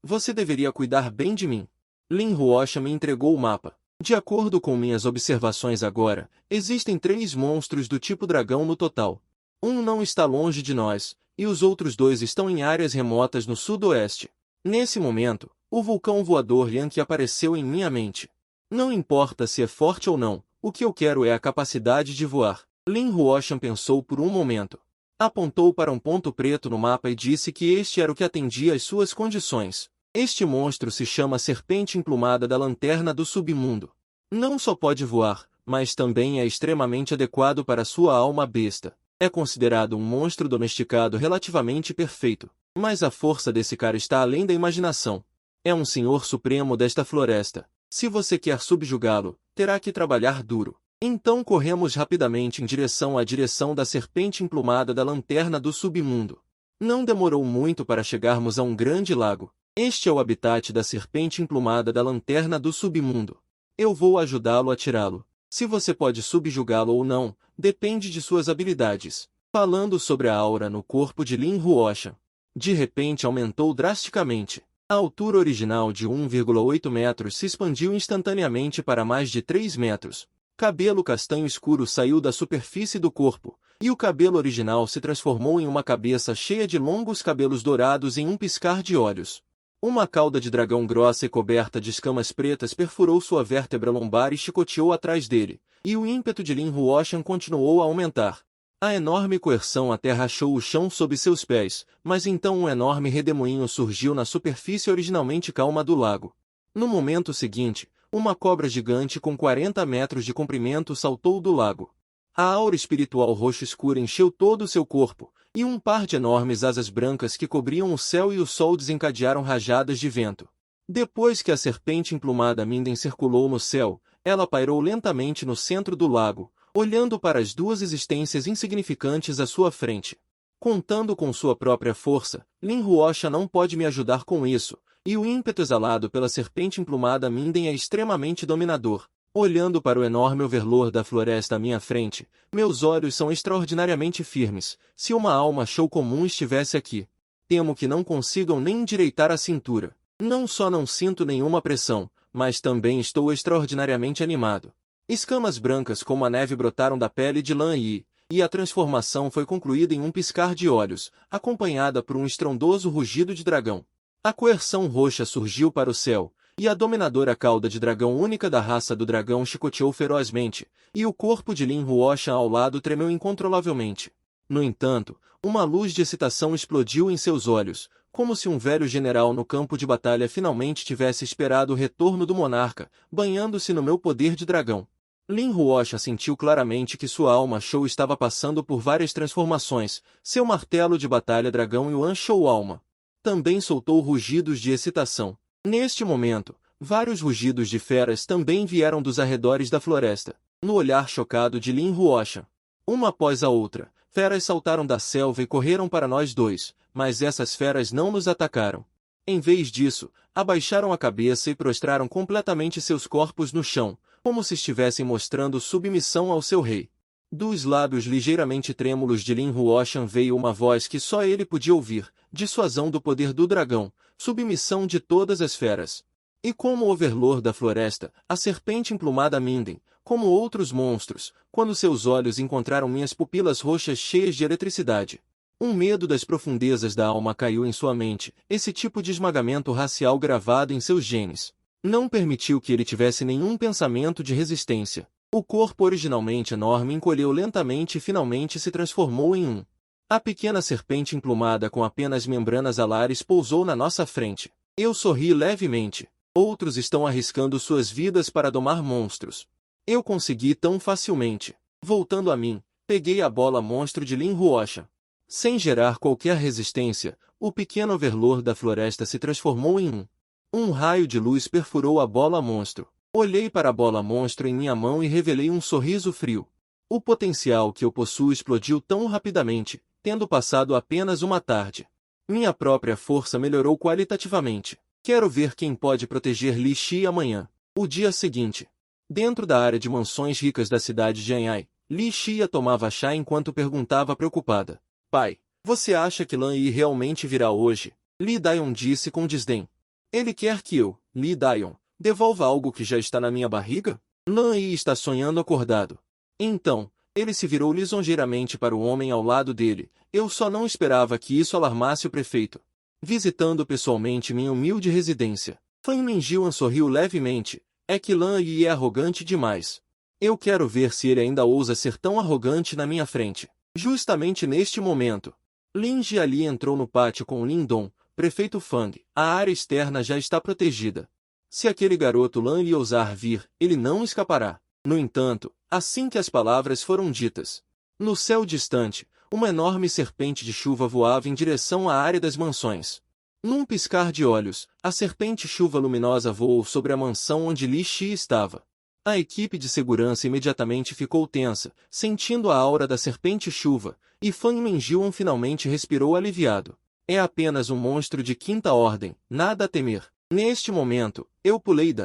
você deveria cuidar bem de mim. Lin Huoshan me entregou o mapa. De acordo com minhas observações agora, existem 3 monstros do tipo dragão no total. Um não está longe de nós, e os outros 2 estão em áreas remotas no sudoeste. Nesse momento, o vulcão voador Yankee apareceu em minha mente. Não importa se é forte ou não, o que eu quero é a capacidade de voar. Lin Huoshan pensou por um momento. Apontou para um ponto preto no mapa e disse que este era o que atendia às suas condições. Este monstro se chama Serpente Emplumada da Lanterna do Submundo. Não só pode voar, mas também é extremamente adequado para sua alma besta. É considerado um monstro domesticado relativamente perfeito. Mas a força desse cara está além da imaginação. É um senhor supremo desta floresta. Se você quer subjugá-lo, terá que trabalhar duro. Então corremos rapidamente em direção à direção da Serpente Emplumada da Lanterna do Submundo. Não demorou muito para chegarmos a um grande lago. Este é o habitat da Serpente Emplumada da Lanterna do Submundo. Eu vou ajudá-lo a tirá-lo. Se você pode subjugá-lo ou não, depende de suas habilidades. Falando sobre a aura no corpo de Lin Huoshan, de repente aumentou drasticamente. A altura original de 1,8 metros se expandiu instantaneamente para mais de 3 metros. Cabelo castanho escuro saiu da superfície do corpo, e o cabelo original se transformou em uma cabeça cheia de longos cabelos dourados em um piscar de olhos. Uma cauda de dragão grossa e coberta de escamas pretas perfurou sua vértebra lombar e chicoteou atrás dele, e o ímpeto de Lin Huoshan continuou a aumentar. A enorme coerção até rachou o chão sob seus pés, mas então um enorme redemoinho surgiu na superfície originalmente calma do lago. No momento seguinte, uma cobra gigante com 40 metros de comprimento saltou do lago. A aura espiritual roxo escura encheu todo o seu corpo, e um par de enormes asas brancas que cobriam o céu e o sol desencadearam rajadas de vento. Depois que a serpente emplumada Minden circulou no céu, ela pairou lentamente no centro do lago, olhando para as duas existências insignificantes à sua frente. Contando com sua própria força, Lin Huoshan não pode me ajudar com isso, e o ímpeto exalado pela serpente emplumada Minden é extremamente dominador. Olhando para o enorme overlord da floresta à minha frente, meus olhos são extraordinariamente firmes. Se uma alma show comum estivesse aqui, temo que não consigam nem endireitar a cintura. Não só não sinto nenhuma pressão, mas também estou extraordinariamente animado. Escamas brancas como a neve brotaram da pele de Lan Yi, e a transformação foi concluída em um piscar de olhos, acompanhada por um estrondoso rugido de dragão. A coerção roxa surgiu para o céu, e a dominadora cauda de dragão única da raça do dragão chicoteou ferozmente, e o corpo de Lin Huoshan ao lado tremeu incontrolavelmente. No entanto, uma luz de excitação explodiu em seus olhos, como se um velho general no campo de batalha finalmente tivesse esperado o retorno do monarca, banhando-se no meu poder de dragão. Lin Huoshan sentiu claramente que sua alma show estava passando por várias transformações, seu martelo de batalha dragão Yuan Shou Alma. Também soltou rugidos de excitação. Neste momento, vários rugidos de feras também vieram dos arredores da floresta, no olhar chocado de Lin Huoshan. Uma após a outra, feras saltaram da selva e correram para nós dois, mas essas feras não nos atacaram. Em vez disso, abaixaram a cabeça e prostraram completamente seus corpos no chão, como se estivessem mostrando submissão ao seu rei. Dos lábios ligeiramente trêmulos de Lin Huoshan veio uma voz que só ele podia ouvir: dissuasão do poder do dragão, submissão de todas as feras. E como o overlord da floresta, a serpente emplumada Minden, como outros monstros, quando seus olhos encontraram minhas pupilas roxas cheias de eletricidade. Um medo das profundezas da alma caiu em sua mente, esse tipo de esmagamento racial gravado em seus genes. Não permitiu que ele tivesse nenhum pensamento de resistência. O corpo originalmente enorme encolheu lentamente e finalmente se transformou em um. A pequena serpente emplumada com apenas membranas alares pousou na nossa frente. Eu sorri levemente. Outros estão arriscando suas vidas para domar monstros. Eu consegui tão facilmente. Voltando a mim, peguei a bola monstro de Lin Huoshan. Sem gerar qualquer resistência, o pequeno overlord da floresta se transformou em um. Um raio de luz perfurou a bola monstro. Olhei para a bola monstro em minha mão e revelei um sorriso frio. O potencial que eu possuo explodiu tão rapidamente, tendo passado apenas uma tarde. Minha própria força melhorou qualitativamente. Quero ver quem pode proteger Li Shi amanhã. O dia seguinte. Dentro da área de mansões ricas da cidade de Anhai, Li Xia tomava chá enquanto perguntava preocupada: Pai, você acha que Lan Yi realmente virá hoje? Li Daion disse com desdém. Ele quer que eu, Li Daion, devolva algo que já está na minha barriga? Lan Yi está sonhando acordado. Então, ele se virou lisonjeiramente para o homem ao lado dele. Eu só não esperava que isso alarmasse o prefeito. Visitando pessoalmente minha humilde residência, Fan Minjian sorriu levemente. É que Lan Yi é arrogante demais. Eu quero ver se ele ainda ousa ser tão arrogante na minha frente. Justamente neste momento, Lin Jiali entrou no pátio com Lin Dong, prefeito Fang. A área externa já está protegida. Se aquele garoto Lan Yi ousar vir, ele não escapará. No entanto, assim que as palavras foram ditas, no céu distante, uma enorme serpente de chuva voava em direção à área das mansões. Num piscar de olhos, a serpente chuva luminosa voou sobre a mansão onde Li Shi estava. A equipe de segurança imediatamente ficou tensa, sentindo a aura da serpente chuva, e Fan Minjian finalmente respirou aliviado. É apenas um monstro de quinta ordem, nada a temer. Neste momento, eu pulei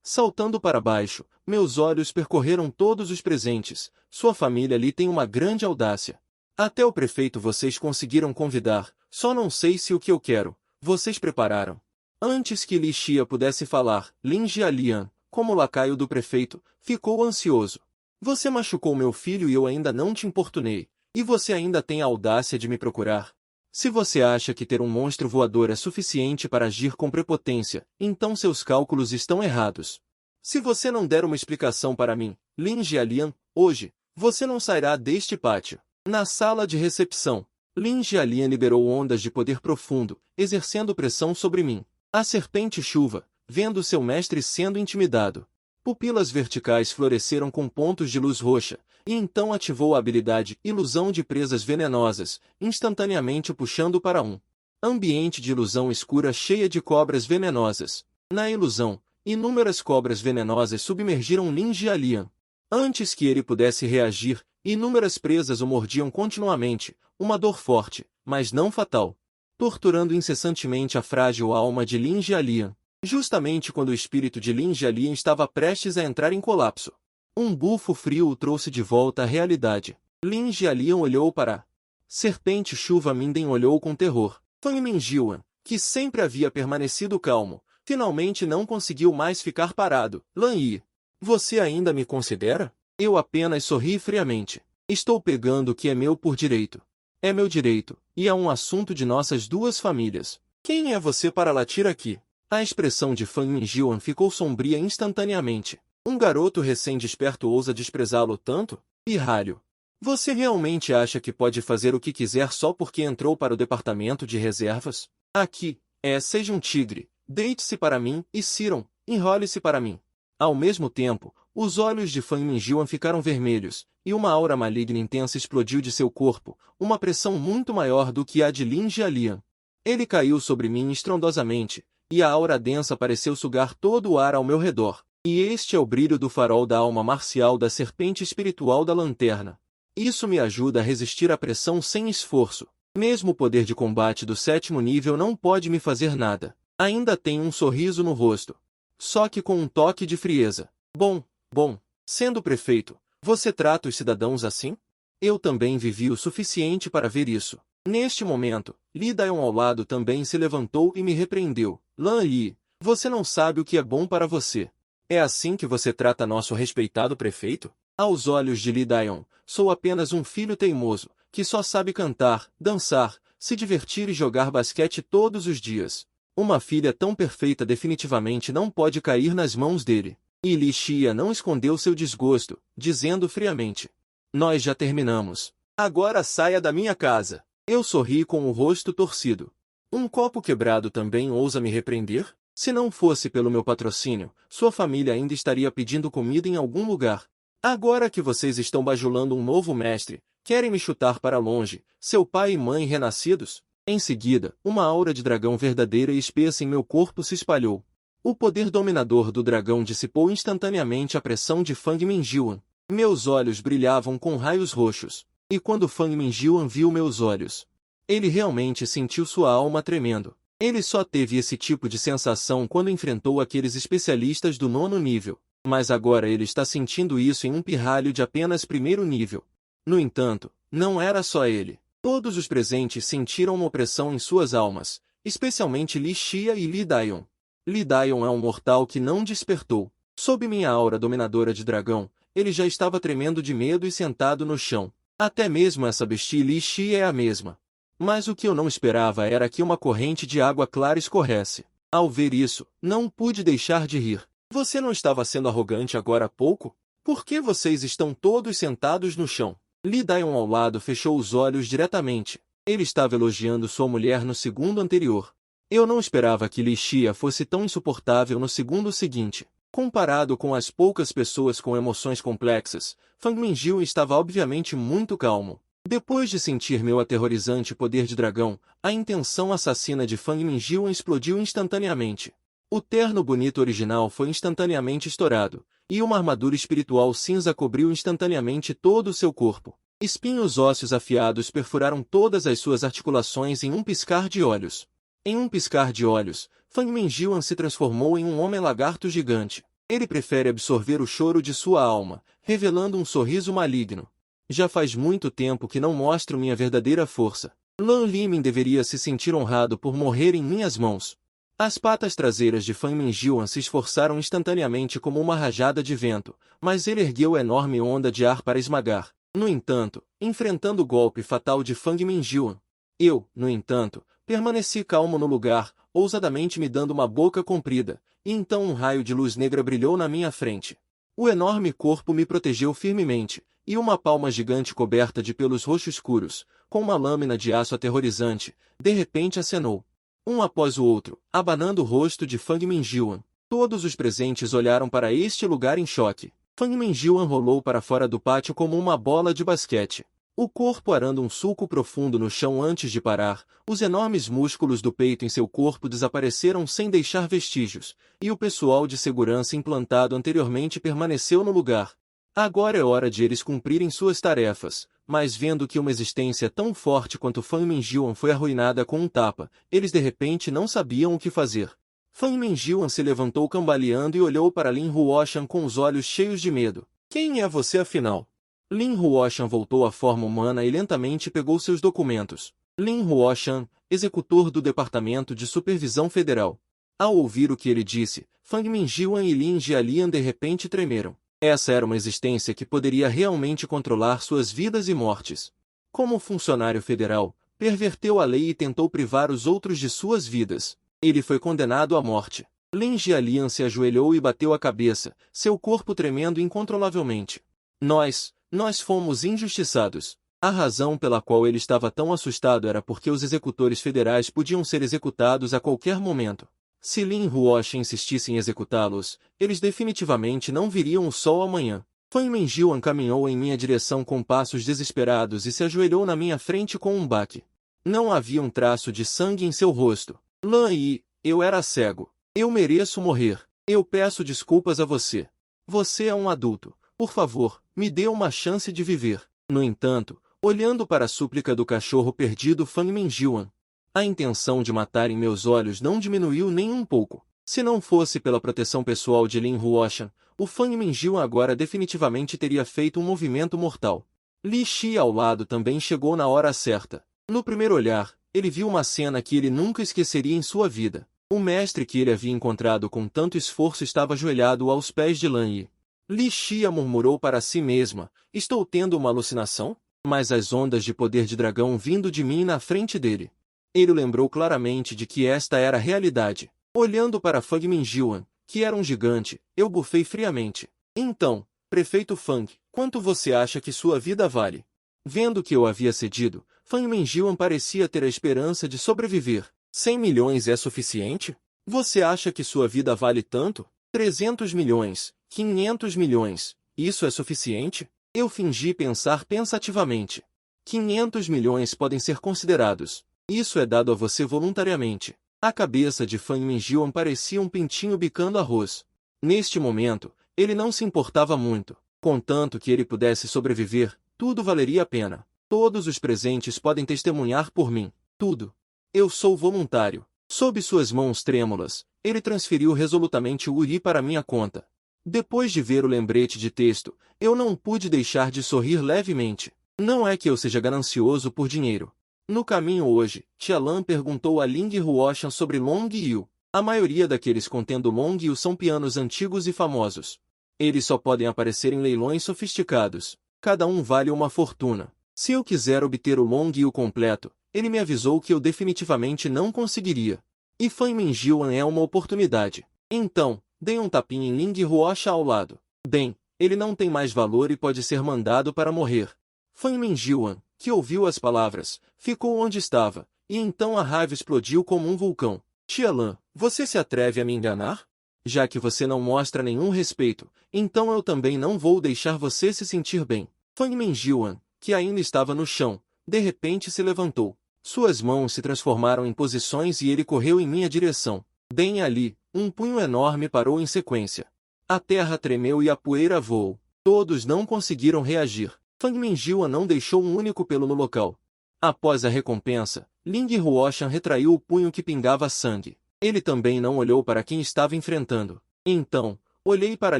saltando para baixo, meus olhos percorreram todos os presentes. Sua família ali tem uma grande audácia. Até o prefeito vocês conseguiram convidar, só não sei se o que eu quero. Vocês prepararam? Antes que Li Xia pudesse falar, Lin Jialian, como lacaio do prefeito, ficou ansioso. Você machucou meu filho e eu ainda não te importunei. E você ainda tem a audácia de me procurar? Se você acha que ter um monstro voador é suficiente para agir com prepotência, então seus cálculos estão errados. Se você não der uma explicação para mim, Lin Jialian, hoje, você não sairá deste pátio. Na sala de recepção, Lin Jialian liberou ondas de poder profundo, exercendo pressão sobre mim. A serpente chuva, vendo seu mestre sendo intimidado. Pupilas verticais floresceram com pontos de luz roxa, e então ativou a habilidade Ilusão de Presas Venenosas, instantaneamente puxando para um ambiente de ilusão escura cheia de cobras venenosas. Na ilusão, inúmeras cobras venenosas submergiram Lin Jialian. Antes que ele pudesse reagir, inúmeras presas o mordiam continuamente, uma dor forte, mas não fatal, torturando incessantemente a frágil alma de Lin Jialian. Justamente quando o espírito de Lin Jialian estava prestes a entrar em colapso, um bufo frio o trouxe de volta à realidade. Lin Jialian olhou para a serpente chuva. Minden olhou com terror. Fang Minjiuan, que sempre havia permanecido calmo, finalmente não conseguiu mais ficar parado. Lan Yi, você ainda me considera? Eu apenas sorri friamente. Estou pegando o que é meu por direito. É meu direito, e é um assunto de nossas duas famílias. Quem é você para latir aqui? A expressão de Fang Minjiuan ficou sombria instantaneamente. Um garoto recém-desperto ousa desprezá-lo tanto? Pirralho. Você realmente acha que pode fazer o que quiser só porque entrou para o departamento de reservas? Aqui, seja um tigre, deite-se para mim, e Siron, enrole-se para mim. Ao mesmo tempo, os olhos de Fang Minjiuan ficaram vermelhos, e uma aura maligna intensa explodiu de seu corpo, uma pressão muito maior do que a de Lin Jialian. Ele caiu sobre mim estrondosamente, e a aura densa pareceu sugar todo o ar ao meu redor. E este é o brilho do farol da alma marcial da serpente espiritual da lanterna. Isso me ajuda a resistir à pressão sem esforço. Mesmo o poder de combate do 7º nível não pode me fazer nada. Ainda tenho um sorriso no rosto. Só que com um toque de frieza. Bom, sendo prefeito, você trata os cidadãos assim? Eu também vivi o suficiente para ver isso. Neste momento, Li Daion ao lado também se levantou e me repreendeu. Lan Yi, você não sabe o que é bom para você. É assim que você trata nosso respeitado prefeito? Aos olhos de Li Daion, sou apenas um filho teimoso, que só sabe cantar, dançar, se divertir e jogar basquete todos os dias. Uma filha tão perfeita definitivamente não pode cair nas mãos dele. E Li Xia não escondeu seu desgosto, dizendo friamente: nós já terminamos. Agora saia da minha casa. Eu sorri com o rosto torcido. Um copo quebrado também ousa me repreender? Se não fosse pelo meu patrocínio, sua família ainda estaria pedindo comida em algum lugar. Agora que vocês estão bajulando um novo mestre, querem me chutar para longe, seu pai e mãe renascidos? Em seguida, uma aura de dragão verdadeira e espessa em meu corpo se espalhou. O poder dominador do dragão dissipou instantaneamente a pressão de Fang Minjiuan. Meus olhos brilhavam com raios roxos. E quando Fang Minjiuan viu meus olhos, ele realmente sentiu sua alma tremendo. Ele só teve esse tipo de sensação quando enfrentou aqueles especialistas do 9º nível. Mas agora ele está sentindo isso em um pirralho de apenas 1º nível. No entanto, não era só ele. Todos os presentes sentiram uma opressão em suas almas, especialmente Li Xia e Li Daion. Li Daion é um mortal que não despertou. Sob minha aura dominadora de dragão, ele já estava tremendo de medo e sentado no chão. Até mesmo essa bestia Li Xia é a mesma. Mas o que eu não esperava era que uma corrente de água clara escorresse. Ao ver isso, não pude deixar de rir. Você não estava sendo arrogante agora há pouco? Por que vocês estão todos sentados no chão? Li Daion ao lado fechou os olhos diretamente. Ele estava elogiando sua mulher no segundo anterior. Eu não esperava que Li Xia fosse tão insuportável no segundo seguinte. Comparado com as poucas pessoas com emoções complexas, Fang Minjiuan estava obviamente muito calmo. Depois de sentir meu aterrorizante poder de dragão, a intenção assassina de Fang Minjiuan explodiu instantaneamente. O terno bonito original foi instantaneamente estourado, e uma armadura espiritual cinza cobriu instantaneamente todo o seu corpo. Espinhos ósseos afiados perfuraram todas as suas articulações em um piscar de olhos. Em um piscar de olhos, Fang Minjiuan se transformou em um homem-lagarto gigante. Ele prefere absorver o choro de sua alma, revelando um sorriso maligno. Já faz muito tempo que não mostro minha verdadeira força. Lan Limin deveria se sentir honrado por morrer em minhas mãos. As patas traseiras de Fang Minjiuan se esforçaram instantaneamente como uma rajada de vento, mas ele ergueu enorme onda de ar para esmagar. No entanto, enfrentando o golpe fatal de Fang Minjiuan, Eu, no entanto, permaneci calmo no lugar, ousadamente me dando uma boca comprida, e então um raio de luz negra brilhou na minha frente. O enorme corpo me protegeu firmemente, e uma palma gigante coberta de pelos roxos escuros, com uma lâmina de aço aterrorizante, de repente acenou. Um após o outro, abanando o rosto de Fang Minjiuan. Todos os presentes olharam para este lugar em choque. Fang Minjiuan rolou para fora do pátio como uma bola de basquete. O corpo arando um sulco profundo no chão antes de parar, os enormes músculos do peito em seu corpo desapareceram sem deixar vestígios, e o pessoal de segurança implantado anteriormente permaneceu no lugar. Agora é hora de eles cumprirem suas tarefas, mas vendo que uma existência tão forte quanto Fang Minjiuan foi arruinada com um tapa, eles de repente não sabiam o que fazer. Fang Minjiuan se levantou cambaleando e olhou para Lin Huoshan com os olhos cheios de medo. Quem é você afinal? Lin Huoshan voltou à forma humana e lentamente pegou seus documentos. Lin Huoshan, executor do Departamento de Supervisão Federal. Ao ouvir o que ele disse, Fang Minjiuan e Lin Jialian de repente tremeram. Essa era uma existência que poderia realmente controlar suas vidas e mortes. Como funcionário federal, perverteu a lei e tentou privar os outros de suas vidas. Ele foi condenado à morte. Lin Jialian se ajoelhou e bateu a cabeça, seu corpo tremendo incontrolavelmente. Nós fomos injustiçados. A razão pela qual ele estava tão assustado era porque os executores federais podiam ser executados a qualquer momento. Se Lin Huoshan insistisse em executá-los, eles definitivamente não viriam o sol amanhã. Fang Minjiuan caminhou em minha direção com passos desesperados e se ajoelhou na minha frente com um baque. Não havia um traço de sangue em seu rosto. Lan Yi, eu era cego. Eu mereço morrer. Eu peço desculpas a você. Você é um adulto. Por favor, me dê uma chance de viver. No entanto, olhando para a súplica do cachorro perdido Fang Minjiuan, a intenção de matar em meus olhos não diminuiu nem um pouco. Se não fosse pela proteção pessoal de Lin Huoshan, o Fang Minjiuan agora definitivamente teria feito um movimento mortal. Li Shi ao lado também chegou na hora certa. No primeiro olhar, ele viu uma cena que ele nunca esqueceria em sua vida. O mestre que ele havia encontrado com tanto esforço estava ajoelhado aos pés de Lan Yi. Li Xia murmurou para si mesma, estou tendo uma alucinação? Mas as ondas de poder de dragão vindo de mim na frente dele. Ele lembrou claramente de que esta era a realidade. Olhando para Fang Minjiuan, que era um gigante, eu bufei friamente. Então, prefeito Fang, quanto você acha que sua vida vale? Vendo que eu havia cedido, Fang Minjiuan parecia ter a esperança de sobreviver. 100 milhões é suficiente? Você acha que sua vida vale tanto? 300 milhões, 500 milhões, isso é suficiente? Eu fingi pensar pensativamente. 500 milhões podem ser considerados. Isso é dado a você voluntariamente. A cabeça de Fang Minjiuan parecia um pintinho bicando arroz. Neste momento, ele não se importava muito. Contanto que ele pudesse sobreviver, tudo valeria a pena. Todos os presentes podem testemunhar por mim. Tudo. Eu sou voluntário. Sob suas mãos trêmulas, ele transferiu resolutamente o Uri para minha conta. Depois de ver o lembrete de texto, eu não pude deixar de sorrir levemente. Não é que eu seja ganancioso por dinheiro. No caminho hoje, Tialan perguntou a Ling Huoshan sobre Long Yu. A maioria daqueles contendo Long Yu são pianos antigos e famosos. Eles só podem aparecer em leilões sofisticados. Cada um vale uma fortuna. Se eu quiser obter o Long Yu completo, ele me avisou que eu definitivamente não conseguiria. E Fang Minjiuan é uma oportunidade. Então, dei um tapinha em Ling Huoshan ao lado. Bem, ele não tem mais valor e pode ser mandado para morrer. Fang Minjiuan, que ouviu as palavras, ficou onde estava, e então a raiva explodiu como um vulcão. Tialan, você se atreve a me enganar? Já que você não mostra nenhum respeito, então eu também não vou deixar você se sentir bem. Fang Minjiuan, que ainda estava no chão, de repente se levantou. Suas mãos se transformaram em posições e ele correu em minha direção. Bem ali, um punho enorme parou em sequência. A terra tremeu e a poeira voou. Todos não conseguiram reagir. Fang Minjiuan não deixou um único pelo no local. Após a recompensa, Ling Huoshan retraiu o punho que pingava sangue. Ele também não olhou para quem estava enfrentando. Então, olhei para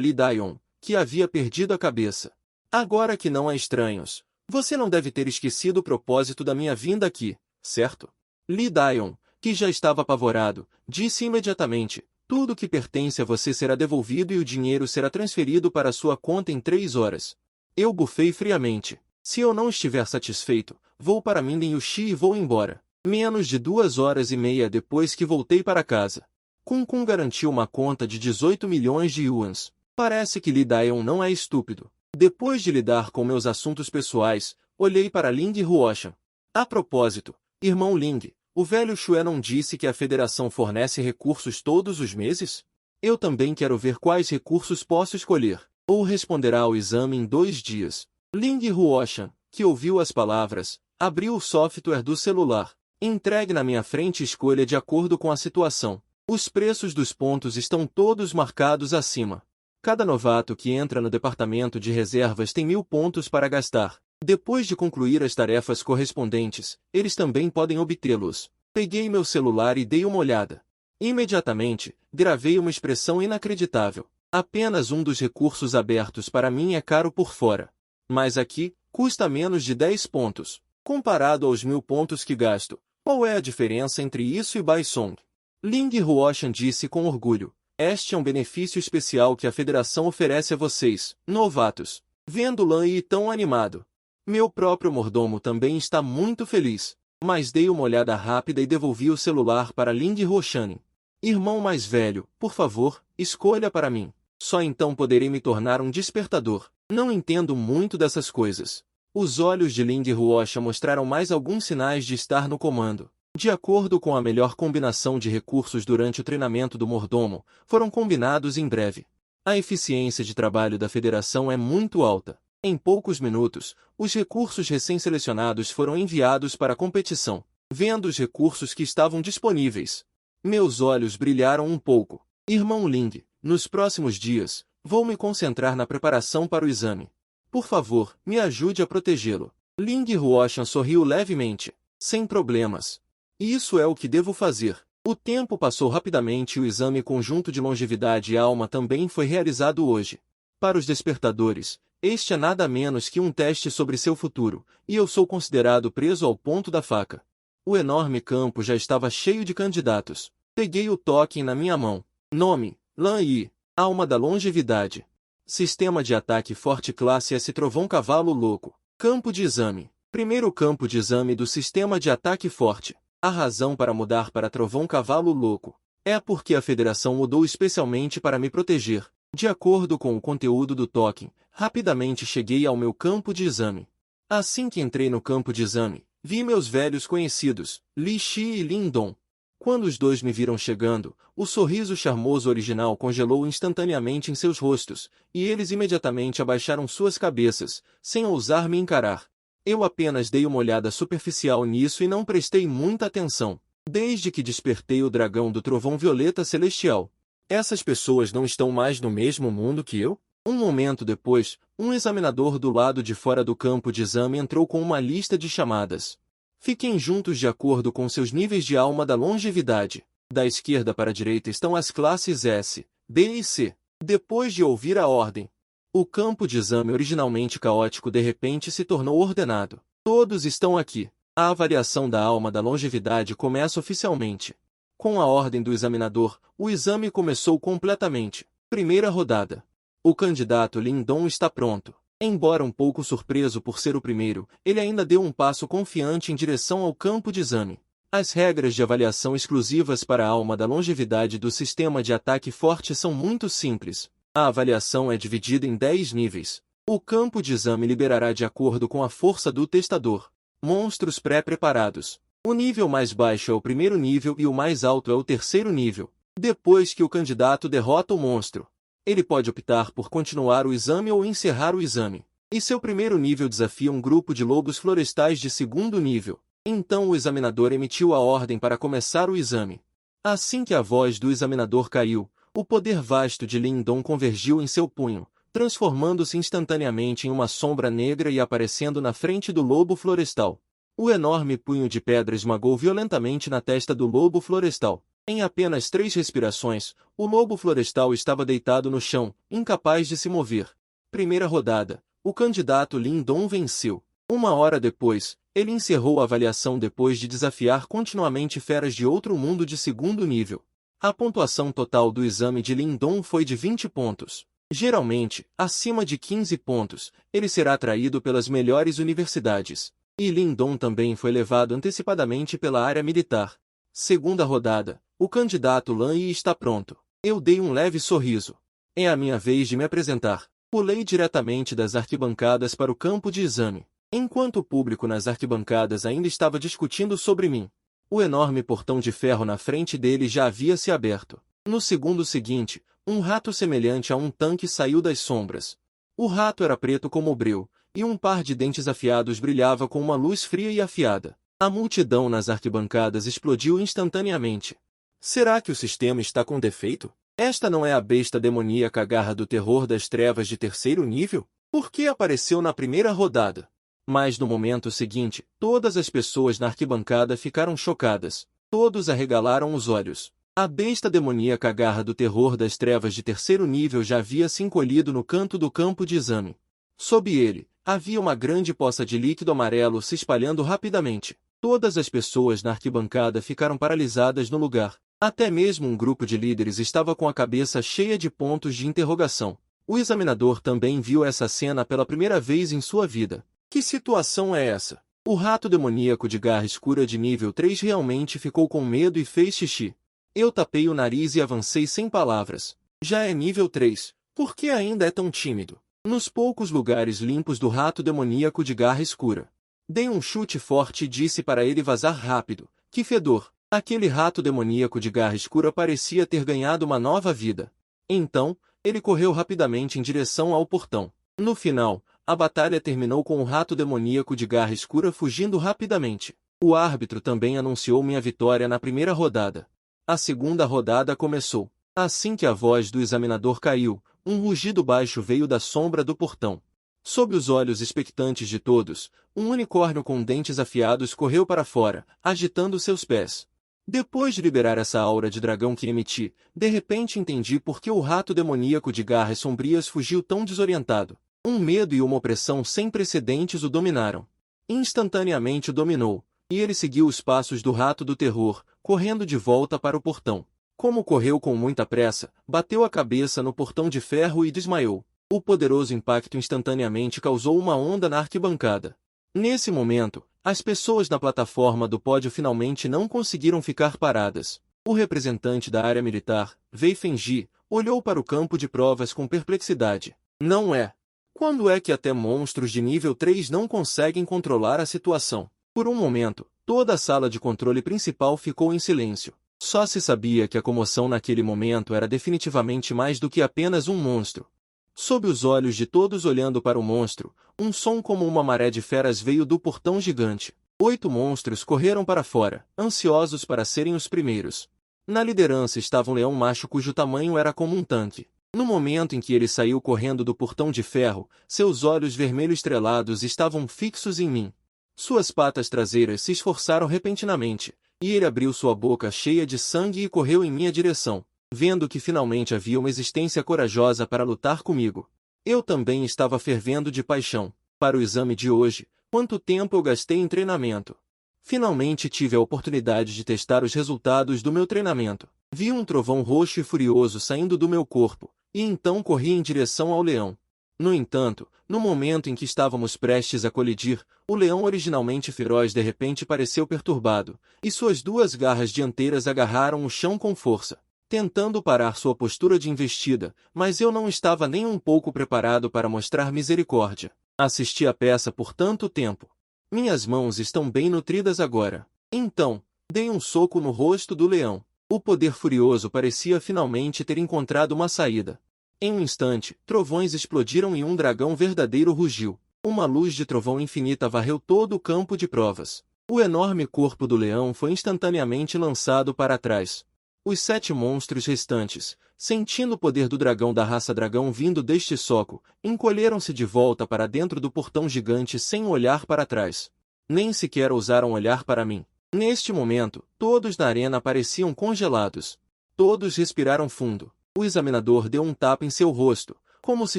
Li Daion, que havia perdido a cabeça. Agora que não há estranhos, você não deve ter esquecido o propósito da minha vinda aqui, certo? Li Daion, que já estava apavorado, disse imediatamente, tudo que pertence a você será devolvido e o dinheiro será transferido para sua conta em 3 horas. Eu bufei friamente. Se eu não estiver satisfeito, vou para Minden Yushi e vou embora. Menos de 2 horas e meia depois que voltei para casa. Kun Kun garantiu uma conta de 18 milhões de yuans. Parece que Li Daeon não é estúpido. Depois de lidar com meus assuntos pessoais, olhei para Ling Ruoshan. A propósito, irmão Ling, o velho Xue não disse que a federação fornece recursos todos os meses? Eu também quero ver quais recursos posso escolher. Ou responderá ao exame em 2 dias. Ling Ruoshan, que ouviu as palavras, abriu o software do celular. Entregue na minha frente e escolha de acordo com a situação. Os preços dos pontos estão todos marcados acima. Cada novato que entra no departamento de reservas tem 1000 pontos para gastar. Depois de concluir as tarefas correspondentes, eles também podem obtê-los. Peguei meu celular e dei uma olhada. Imediatamente, gravei uma expressão inacreditável. Apenas um dos recursos abertos para mim é caro por fora. Mas aqui, custa menos de 10 pontos. Comparado aos 1000 pontos que gasto, qual é a diferença entre isso e Baisong? Ling Ruoshan disse com orgulho. Este é um benefício especial que a federação oferece a vocês, novatos. Vendo Lan Yi tão animado. Meu próprio mordomo também está muito feliz. Mas dei uma olhada rápida e devolvi o celular para Ling Ruoshan. Irmão mais velho, por favor, escolha para mim. Só então poderei me tornar um despertador. Não entendo muito dessas coisas. Os olhos de Ling Ruoshan mostraram mais alguns sinais de estar no comando. De acordo com a melhor combinação de recursos durante o treinamento do mordomo, foram combinados em breve. A eficiência de trabalho da federação é muito alta. Em poucos minutos, os recursos recém-selecionados foram enviados para a competição. Vendo os recursos que estavam disponíveis, meus olhos brilharam um pouco. Irmão Ling, nos próximos dias, vou me concentrar na preparação para o exame. Por favor, me ajude a protegê-lo. Ling Ruoshan sorriu levemente. Sem problemas. Isso é o que devo fazer. O tempo passou rapidamente e o exame conjunto de longevidade e alma também foi realizado hoje. Para os despertadores, este é nada menos que um teste sobre seu futuro, e eu sou considerado preso ao ponto da faca. O enorme campo já estava cheio de candidatos. Peguei o token na minha mão. Nome: Lan Yi, alma da longevidade. Sistema de ataque forte classe S Trovão Cavalo Louco. Campo de exame. Primeiro campo de exame do sistema de ataque forte. A razão para mudar para Trovão Cavalo Louco é porque a federação mudou especialmente para me proteger. De acordo com o conteúdo do token, rapidamente cheguei ao meu campo de exame. Assim que entrei no campo de exame, vi meus velhos conhecidos, Li Shi e Lin Dong. Quando os dois me viram chegando, o sorriso charmoso original congelou instantaneamente em seus rostos, e eles imediatamente abaixaram suas cabeças, sem ousar me encarar. Eu apenas dei uma olhada superficial nisso e não prestei muita atenção, desde que despertei o dragão do trovão violeta celestial. Essas pessoas não estão mais no mesmo mundo que eu? Um momento depois, um examinador do lado de fora do campo de exame entrou com uma lista de chamadas. Fiquem juntos de acordo com seus níveis de alma da longevidade. Da esquerda para a direita estão as classes S, D e C. Depois de ouvir a ordem, o campo de exame originalmente caótico de repente se tornou ordenado. Todos estão aqui. A avaliação da alma da longevidade começa oficialmente. Com a ordem do examinador, o exame começou completamente. Primeira rodada. O candidato Lin Dong está pronto. Embora um pouco surpreso por ser o primeiro, ele ainda deu um passo confiante em direção ao campo de exame. As regras de avaliação exclusivas para a alma da longevidade do sistema de ataque forte são muito simples. A avaliação é dividida em 10 níveis. O campo de exame liberará de acordo com a força do testador. Monstros pré-preparados. O nível mais baixo é o primeiro nível e o mais alto é o terceiro nível. Depois que o candidato derrota o monstro, ele pode optar por continuar o exame ou encerrar o exame. E seu primeiro nível desafia um grupo de lobos florestais de segundo nível. Então o examinador emitiu a ordem para começar o exame. Assim que a voz do examinador caiu, o poder vasto de Lin Dong convergiu em seu punho, transformando-se instantaneamente em uma sombra negra e aparecendo na frente do lobo florestal. O enorme punho de pedra esmagou violentamente na testa do lobo florestal. Em apenas 3 respirações, o lobo florestal estava deitado no chão, incapaz de se mover. Primeira rodada. O candidato Lin Dong venceu. 1 hora depois, ele encerrou a avaliação depois de desafiar continuamente feras de outro mundo de segundo nível. A pontuação total do exame de Lin Dong foi de 20 pontos. Geralmente, acima de 15 pontos, ele será atraído pelas melhores universidades. E Lindon também foi levado antecipadamente pela área militar. Segunda rodada. O candidato Lan Yi está pronto. Eu dei um leve sorriso. É a minha vez de me apresentar. Pulei diretamente das arquibancadas para o campo de exame, enquanto o público nas arquibancadas ainda estava discutindo sobre mim. O enorme portão de ferro na frente dele já havia se aberto. No segundo seguinte, um rato semelhante a um tanque saiu das sombras. O rato era preto como o breu, e um par de dentes afiados brilhava com uma luz fria e afiada. A multidão nas arquibancadas explodiu instantaneamente. Será que o sistema está com defeito? Esta não é a besta demoníaca garra do terror das trevas de terceiro nível? Por que apareceu na primeira rodada? Mas no momento seguinte, todas as pessoas na arquibancada ficaram chocadas. Todos arregalaram os olhos. A besta demoníaca garra do terror das trevas de terceiro nível já havia se encolhido no canto do campo de exame. Sob ele, havia uma grande poça de líquido amarelo se espalhando rapidamente. Todas as pessoas na arquibancada ficaram paralisadas no lugar. Até mesmo um grupo de líderes estava com a cabeça cheia de pontos de interrogação. O examinador também viu essa cena pela primeira vez em sua vida. Que situação é essa? O rato demoníaco de garra escura de nível 3 realmente ficou com medo e fez xixi. Eu tapei o nariz e avancei sem palavras. Já é nível 3. Por que ainda é tão tímido? Nos poucos lugares limpos do rato demoníaco de garra escura. Dei um chute forte e disse para ele vazar rápido. Que fedor! Aquele rato demoníaco de garra escura parecia ter ganhado uma nova vida. Então, ele correu rapidamente em direção ao portão. No final, a batalha terminou com o rato demoníaco de garra escura fugindo rapidamente. O árbitro também anunciou minha vitória na primeira rodada. A segunda rodada começou. Assim que a voz do examinador caiu, um rugido baixo veio da sombra do portão. Sob os olhos expectantes de todos, um unicórnio com dentes afiados correu para fora, agitando seus pés. Depois de liberar essa aura de dragão que emiti, de repente entendi por que o rato demoníaco de garras sombrias fugiu tão desorientado. Um medo e uma opressão sem precedentes o dominaram. Instantaneamente o dominou, e ele seguiu os passos do rato do terror, correndo de volta para o portão. Como correu com muita pressa, bateu a cabeça no portão de ferro e desmaiou. O poderoso impacto instantaneamente causou uma onda na arquibancada. Nesse momento, as pessoas na plataforma do pódio finalmente não conseguiram ficar paradas. O representante da área militar, Wei Fengji, olhou para o campo de provas com perplexidade. Não é. Quando é que até monstros de nível 3 não conseguem controlar a situação? Por um momento, toda a sala de controle principal ficou em silêncio. Só se sabia que a comoção naquele momento era definitivamente mais do que apenas um monstro. Sob os olhos de todos olhando para o monstro, um som como uma maré de feras veio do portão gigante. 8 monstros correram para fora, ansiosos para serem os primeiros. Na liderança estava um leão macho cujo tamanho era como um tanque. No momento em que ele saiu correndo do portão de ferro, seus olhos vermelho estrelados estavam fixos em mim. Suas patas traseiras se esforçaram repentinamente, e ele abriu sua boca cheia de sangue e correu em minha direção. Vendo que finalmente havia uma existência corajosa para lutar comigo. Eu também estava fervendo de paixão. Para o exame de hoje, quanto tempo eu gastei em treinamento? Finalmente tive a oportunidade de testar os resultados do meu treinamento. Vi um trovão roxo e furioso saindo do meu corpo, e então corri em direção ao leão. No entanto, no momento em que estávamos prestes a colidir, o leão originalmente feroz de repente pareceu perturbado, e suas 2 garras dianteiras agarraram o chão com força, tentando parar sua postura de investida, mas eu não estava nem um pouco preparado para mostrar misericórdia. Assisti a peça por tanto tempo. Minhas mãos estão bem nutridas agora. Então, dei um soco no rosto do leão. O poder furioso parecia finalmente ter encontrado uma saída. Em um instante, trovões explodiram e um dragão verdadeiro rugiu. Uma luz de trovão infinita varreu todo o campo de provas. O enorme corpo do leão foi instantaneamente lançado para trás. Os 7 monstros restantes, sentindo o poder do dragão da raça dragão vindo deste soco, encolheram-se de volta para dentro do portão gigante sem olhar para trás. Nem sequer ousaram olhar para mim. Neste momento, todos na arena pareciam congelados. Todos respiraram fundo. O examinador deu um tapa em seu rosto, como se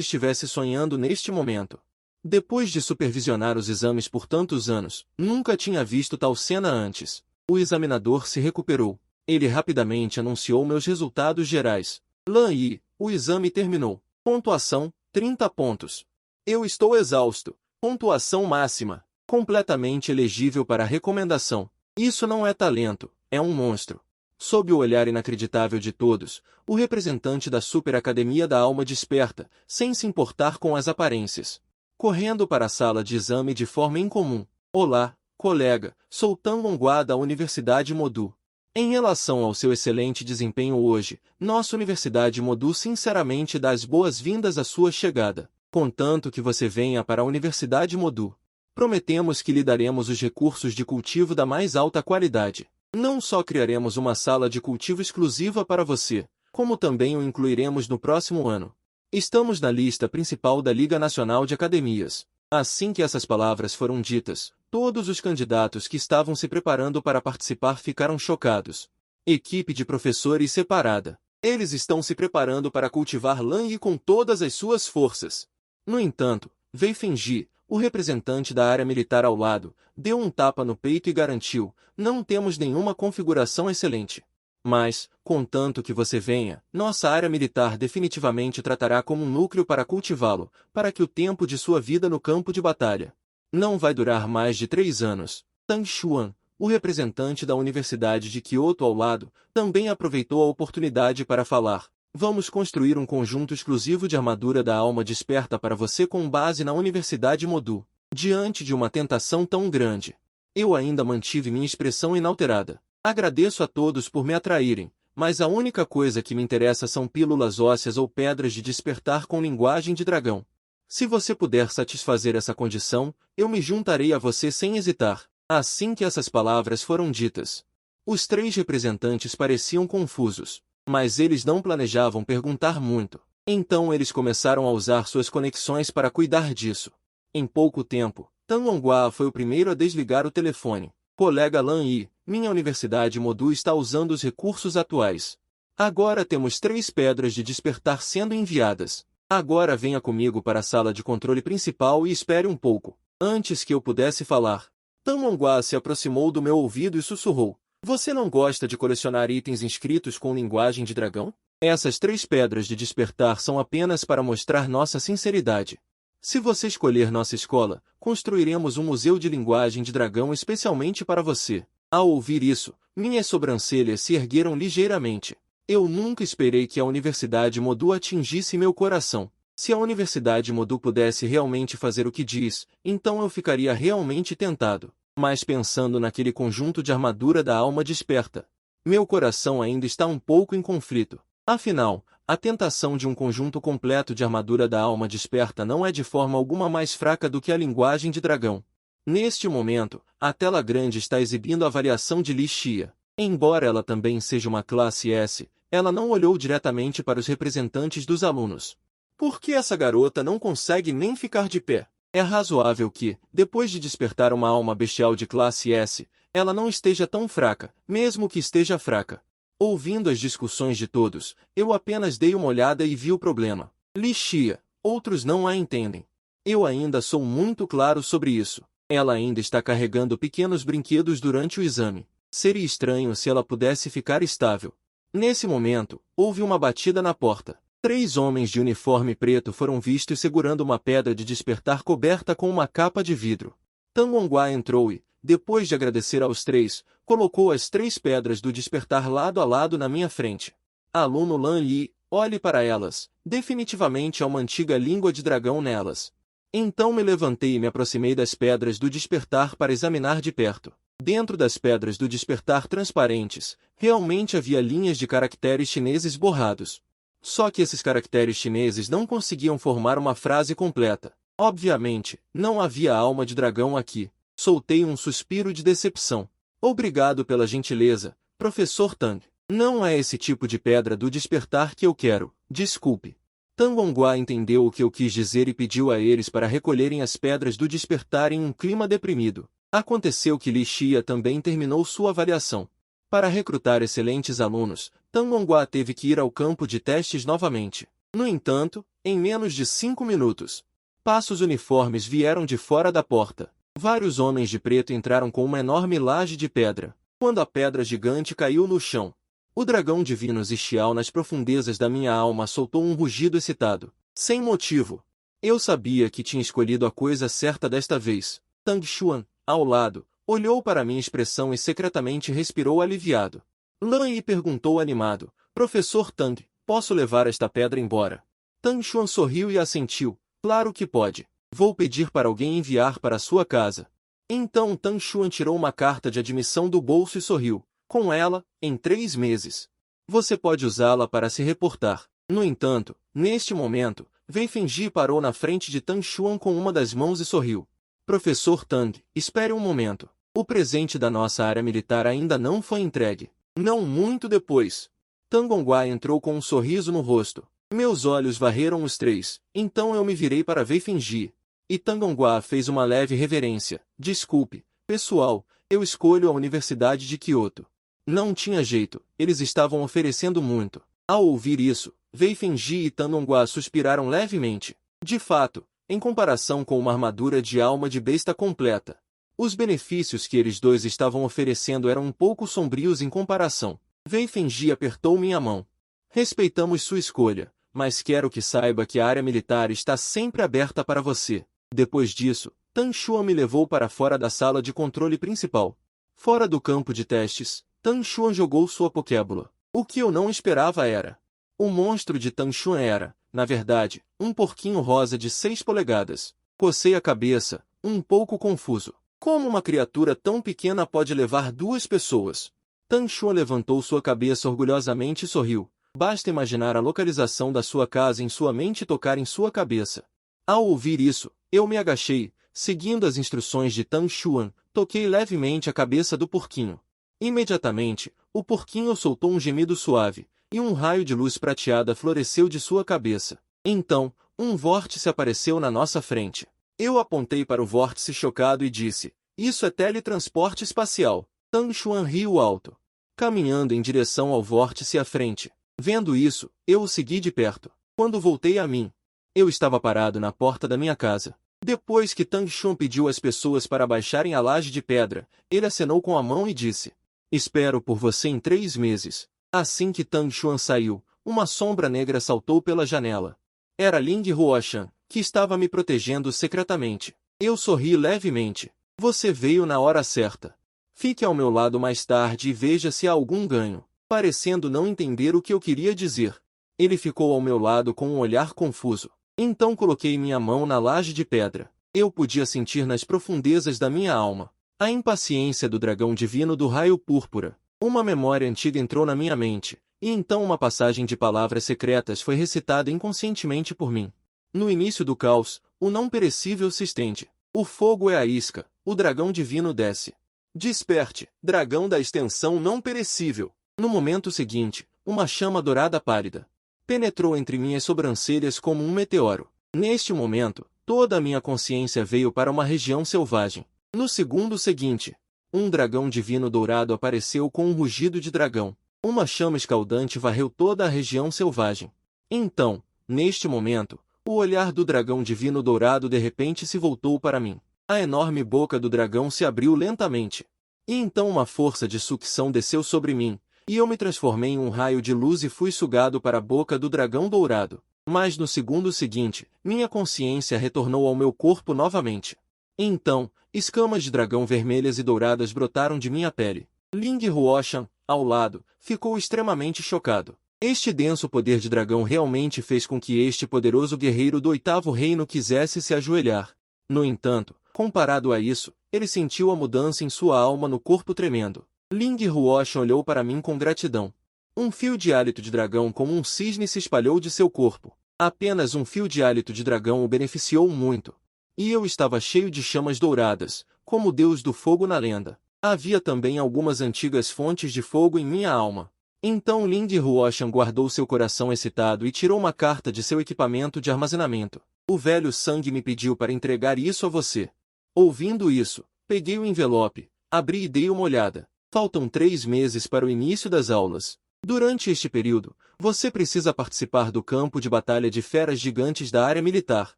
estivesse sonhando neste momento. Depois de supervisionar os exames por tantos anos, nunca tinha visto tal cena antes. O examinador se recuperou. Ele rapidamente anunciou meus resultados gerais. Lan Yi, o exame terminou. Pontuação, 30 pontos. Eu estou exausto. Pontuação máxima, Completamente elegível para recomendação. Isso não é talento, é um monstro. Sob o olhar inacreditável de todos, o representante da Super Academia da Alma desperta, sem se importar com as aparências. Correndo para a sala de exame de forma incomum. Olá, colega, sou Tan Longhua da Universidade Modu. Em relação ao seu excelente desempenho hoje, nossa Universidade Modu sinceramente dá as boas-vindas à sua chegada. Contanto que você venha para a Universidade Modu. Prometemos que lhe daremos os recursos de cultivo da mais alta qualidade. Não só criaremos uma sala de cultivo exclusiva para você, como também o incluiremos no próximo ano. Estamos na lista principal da Liga Nacional de Academias. Assim que essas palavras foram ditas, todos os candidatos que estavam se preparando para participar ficaram chocados. Equipe de professores separada. Eles estão se preparando para cultivar Lan Yi com todas as suas forças. No entanto, Wei Fengji, o representante da área militar ao lado, deu um tapa no peito e garantiu: não temos nenhuma configuração excelente. Mas, contanto que você venha, nossa área militar definitivamente tratará como um núcleo para cultivá-lo, para que o tempo de sua vida no campo de batalha não vai durar mais de 3 anos. Tang Xuan, o representante da Universidade de Kyoto ao lado, também aproveitou a oportunidade para falar: vamos construir um conjunto exclusivo de armadura da alma desperta para você com base na Universidade Modu. Diante de uma tentação tão grande, eu ainda mantive minha expressão inalterada. Agradeço a todos por me atraírem, mas a única coisa que me interessa são pílulas ósseas ou pedras de despertar com linguagem de dragão. Se você puder satisfazer essa condição, eu me juntarei a você sem hesitar. Assim que essas palavras foram ditas, os 3 representantes pareciam confusos, mas eles não planejavam perguntar muito. Então eles começaram a usar suas conexões para cuidar disso. Em pouco tempo, Tan Longhua foi o primeiro a desligar o telefone. Colega Lan Yi, minha Universidade Modu está usando os recursos atuais. Agora temos 3 pedras de despertar sendo enviadas. Agora venha comigo para a sala de controle principal e espere um pouco. Antes que eu pudesse falar, Tan Longhua se aproximou do meu ouvido e sussurrou: você não gosta de colecionar itens inscritos com linguagem de dragão? Essas 3 pedras de despertar são apenas para mostrar nossa sinceridade. Se você escolher nossa escola, construiremos um museu de linguagem de dragão especialmente para você. Ao ouvir isso, minhas sobrancelhas se ergueram ligeiramente. Eu nunca esperei que a Universidade Modu atingisse meu coração. Se a Universidade Modu pudesse realmente fazer o que diz, então eu ficaria realmente tentado. Mas pensando naquele conjunto de armadura da alma desperta, meu coração ainda está um pouco em conflito. Afinal, a tentação de um conjunto completo de armadura da alma desperta não é de forma alguma mais fraca do que a linguagem de dragão. Neste momento, a tela grande está exibindo a variação de Li Xia. Embora ela também seja uma classe S, ela não olhou diretamente para os representantes dos alunos. Por que essa garota não consegue nem ficar de pé? É razoável que, depois de despertar uma alma bestial de classe S, ela não esteja tão fraca, mesmo que esteja fraca. Ouvindo as discussões de todos, eu apenas dei uma olhada e vi o problema. Li Xia, outros não a entendem. Eu ainda sou muito claro sobre isso. Ela ainda está carregando pequenos brinquedos durante o exame. Seria estranho se ela pudesse ficar estável. Nesse momento, houve uma batida na porta. 3 homens de uniforme preto foram vistos segurando uma pedra de despertar coberta com uma capa de vidro. Tan Longhua entrou e, depois de agradecer aos 3, colocou as 3 pedras do despertar lado a lado na minha frente. Aluno Lan Yi, olhe para elas. Definitivamente há uma antiga língua de dragão nelas. Então me levantei e me aproximei das pedras do despertar para examinar de perto. Dentro das pedras do despertar transparentes, realmente havia linhas de caracteres chineses borrados. Só que esses caracteres chineses não conseguiam formar uma frase completa. Obviamente, não havia alma de dragão aqui. Soltei um suspiro de decepção. Obrigado pela gentileza, professor Tang. Não é esse tipo de pedra do despertar que eu quero, desculpe. Tan Longhua entendeu o que eu quis dizer e pediu a eles para recolherem as pedras do despertar em um clima deprimido. Aconteceu que Li Xia também terminou sua avaliação. Para recrutar excelentes alunos, Tan Longhua teve que ir ao campo de testes novamente. No entanto, em menos de 5 minutos, passos uniformes vieram de fora da porta. Vários homens de preto entraram com uma enorme laje de pedra. Quando a pedra gigante caiu no chão, o dragão divino Zixiao nas profundezas da minha alma soltou um rugido excitado. Sem motivo. Eu sabia que tinha escolhido a coisa certa desta vez. Tang Xuan, ao lado, olhou para minha expressão e secretamente respirou aliviado. Lan Yi perguntou animado, Professor Tang, posso levar esta pedra embora? Tang Xuan sorriu e assentiu, claro que pode. Vou pedir para alguém enviar para sua casa. Então Tang Xuan tirou uma carta de admissão do bolso e sorriu. Com ela, em 3 meses. Você pode usá-la para se reportar. No entanto, neste momento, Wei Fengji parou na frente de Tang Xuan com uma das mãos e sorriu. Professor Tang, espere um momento. O presente da nossa área militar ainda não foi entregue. Não muito depois. Tang Hongua entrou com um sorriso no rosto. Meus olhos varreram os 3, então eu me virei para Wei Fengji. E Tang Hongua fez uma leve reverência. Desculpe, pessoal, eu escolho a Universidade de Kyoto. Não tinha jeito, eles estavam oferecendo muito. Ao ouvir isso, Wei Fengji e Tang Hongua suspiraram levemente. De fato, em comparação com uma armadura de alma de besta completa, os benefícios que eles dois estavam oferecendo eram um pouco sombrios em comparação. Wei Fengji apertou minha mão. Respeitamos sua escolha, mas quero que saiba que a área militar está sempre aberta para você. Depois disso, Tang Xuan me levou para fora da sala de controle principal. Fora do campo de testes, Tang Xuan jogou sua Pokébola. O que eu não esperava era... O monstro de Tang Xuan era, na verdade, um porquinho rosa de 6 polegadas. Cocei a cabeça, um pouco confuso. Como uma criatura tão pequena pode levar 2 pessoas? Tang Xuan levantou sua cabeça orgulhosamente e sorriu. Basta imaginar a localização da sua casa em sua mente e tocar em sua cabeça. Ao ouvir isso, eu me agachei, seguindo as instruções de Tang Xuan, toquei levemente a cabeça do porquinho. Imediatamente, o porquinho soltou um gemido suave, e um raio de luz prateada floresceu de sua cabeça. Então, um vórtice apareceu na nossa frente. Eu apontei para o vórtice chocado e disse, isso é teletransporte espacial. Tang Xuan riu alto, caminhando em direção ao vórtice à frente. Vendo isso, eu o segui de perto. Quando voltei a mim, eu estava parado na porta da minha casa. Depois que Tang Xuan pediu às pessoas para baixarem a laje de pedra, ele acenou com a mão e disse, espero por você em 3 meses. Assim que Tang Xuan saiu, uma sombra negra saltou pela janela. Era Ling Huoshan, que estava me protegendo secretamente. Eu sorri levemente. Você veio na hora certa. Fique ao meu lado mais tarde e veja se há algum ganho. Parecendo não entender o que eu queria dizer. Ele ficou ao meu lado com um olhar confuso. Então coloquei minha mão na laje de pedra. Eu podia sentir nas profundezas da minha alma a impaciência do dragão divino do raio púrpura. Uma memória antiga entrou na minha mente, e então uma passagem de palavras secretas foi recitada inconscientemente por mim. No início do caos, o não perecível se estende. O fogo é a isca, o dragão divino desce. Desperte, dragão da extensão não perecível. No momento seguinte, uma chama dourada pálida penetrou entre minhas sobrancelhas como um meteoro. Neste momento, toda a minha consciência veio para uma região selvagem. No segundo seguinte, um dragão divino dourado apareceu com um rugido de dragão. Uma chama escaldante varreu toda a região selvagem. Então, neste momento, o olhar do dragão divino dourado de repente se voltou para mim. A enorme boca do dragão se abriu lentamente. E então uma força de sucção desceu sobre mim, e eu me transformei em um raio de luz e fui sugado para a boca do dragão dourado. Mas no segundo seguinte, minha consciência retornou ao meu corpo novamente. Então, escamas de dragão vermelhas e douradas brotaram de minha pele. Ling Huoshan, ao lado, ficou extremamente chocado. Este denso poder de dragão realmente fez com que este poderoso guerreiro do 8º reino quisesse se ajoelhar. No entanto, comparado a isso, ele sentiu a mudança em sua alma no corpo tremendo. Ling Huoshan olhou para mim com gratidão. Um fio de hálito de dragão como um cisne se espalhou de seu corpo. Apenas um fio de hálito de dragão o beneficiou muito. E eu estava cheio de chamas douradas, como o deus do fogo na lenda. Havia também algumas antigas fontes de fogo em minha alma. Então Ling Huoshan guardou seu coração excitado e tirou uma carta de seu equipamento de armazenamento. O velho sangue me pediu para entregar isso a você. Ouvindo isso, peguei o envelope, abri e dei uma olhada. Faltam 3 meses para o início das aulas. Durante este período, você precisa participar do campo de batalha de feras gigantes da área militar.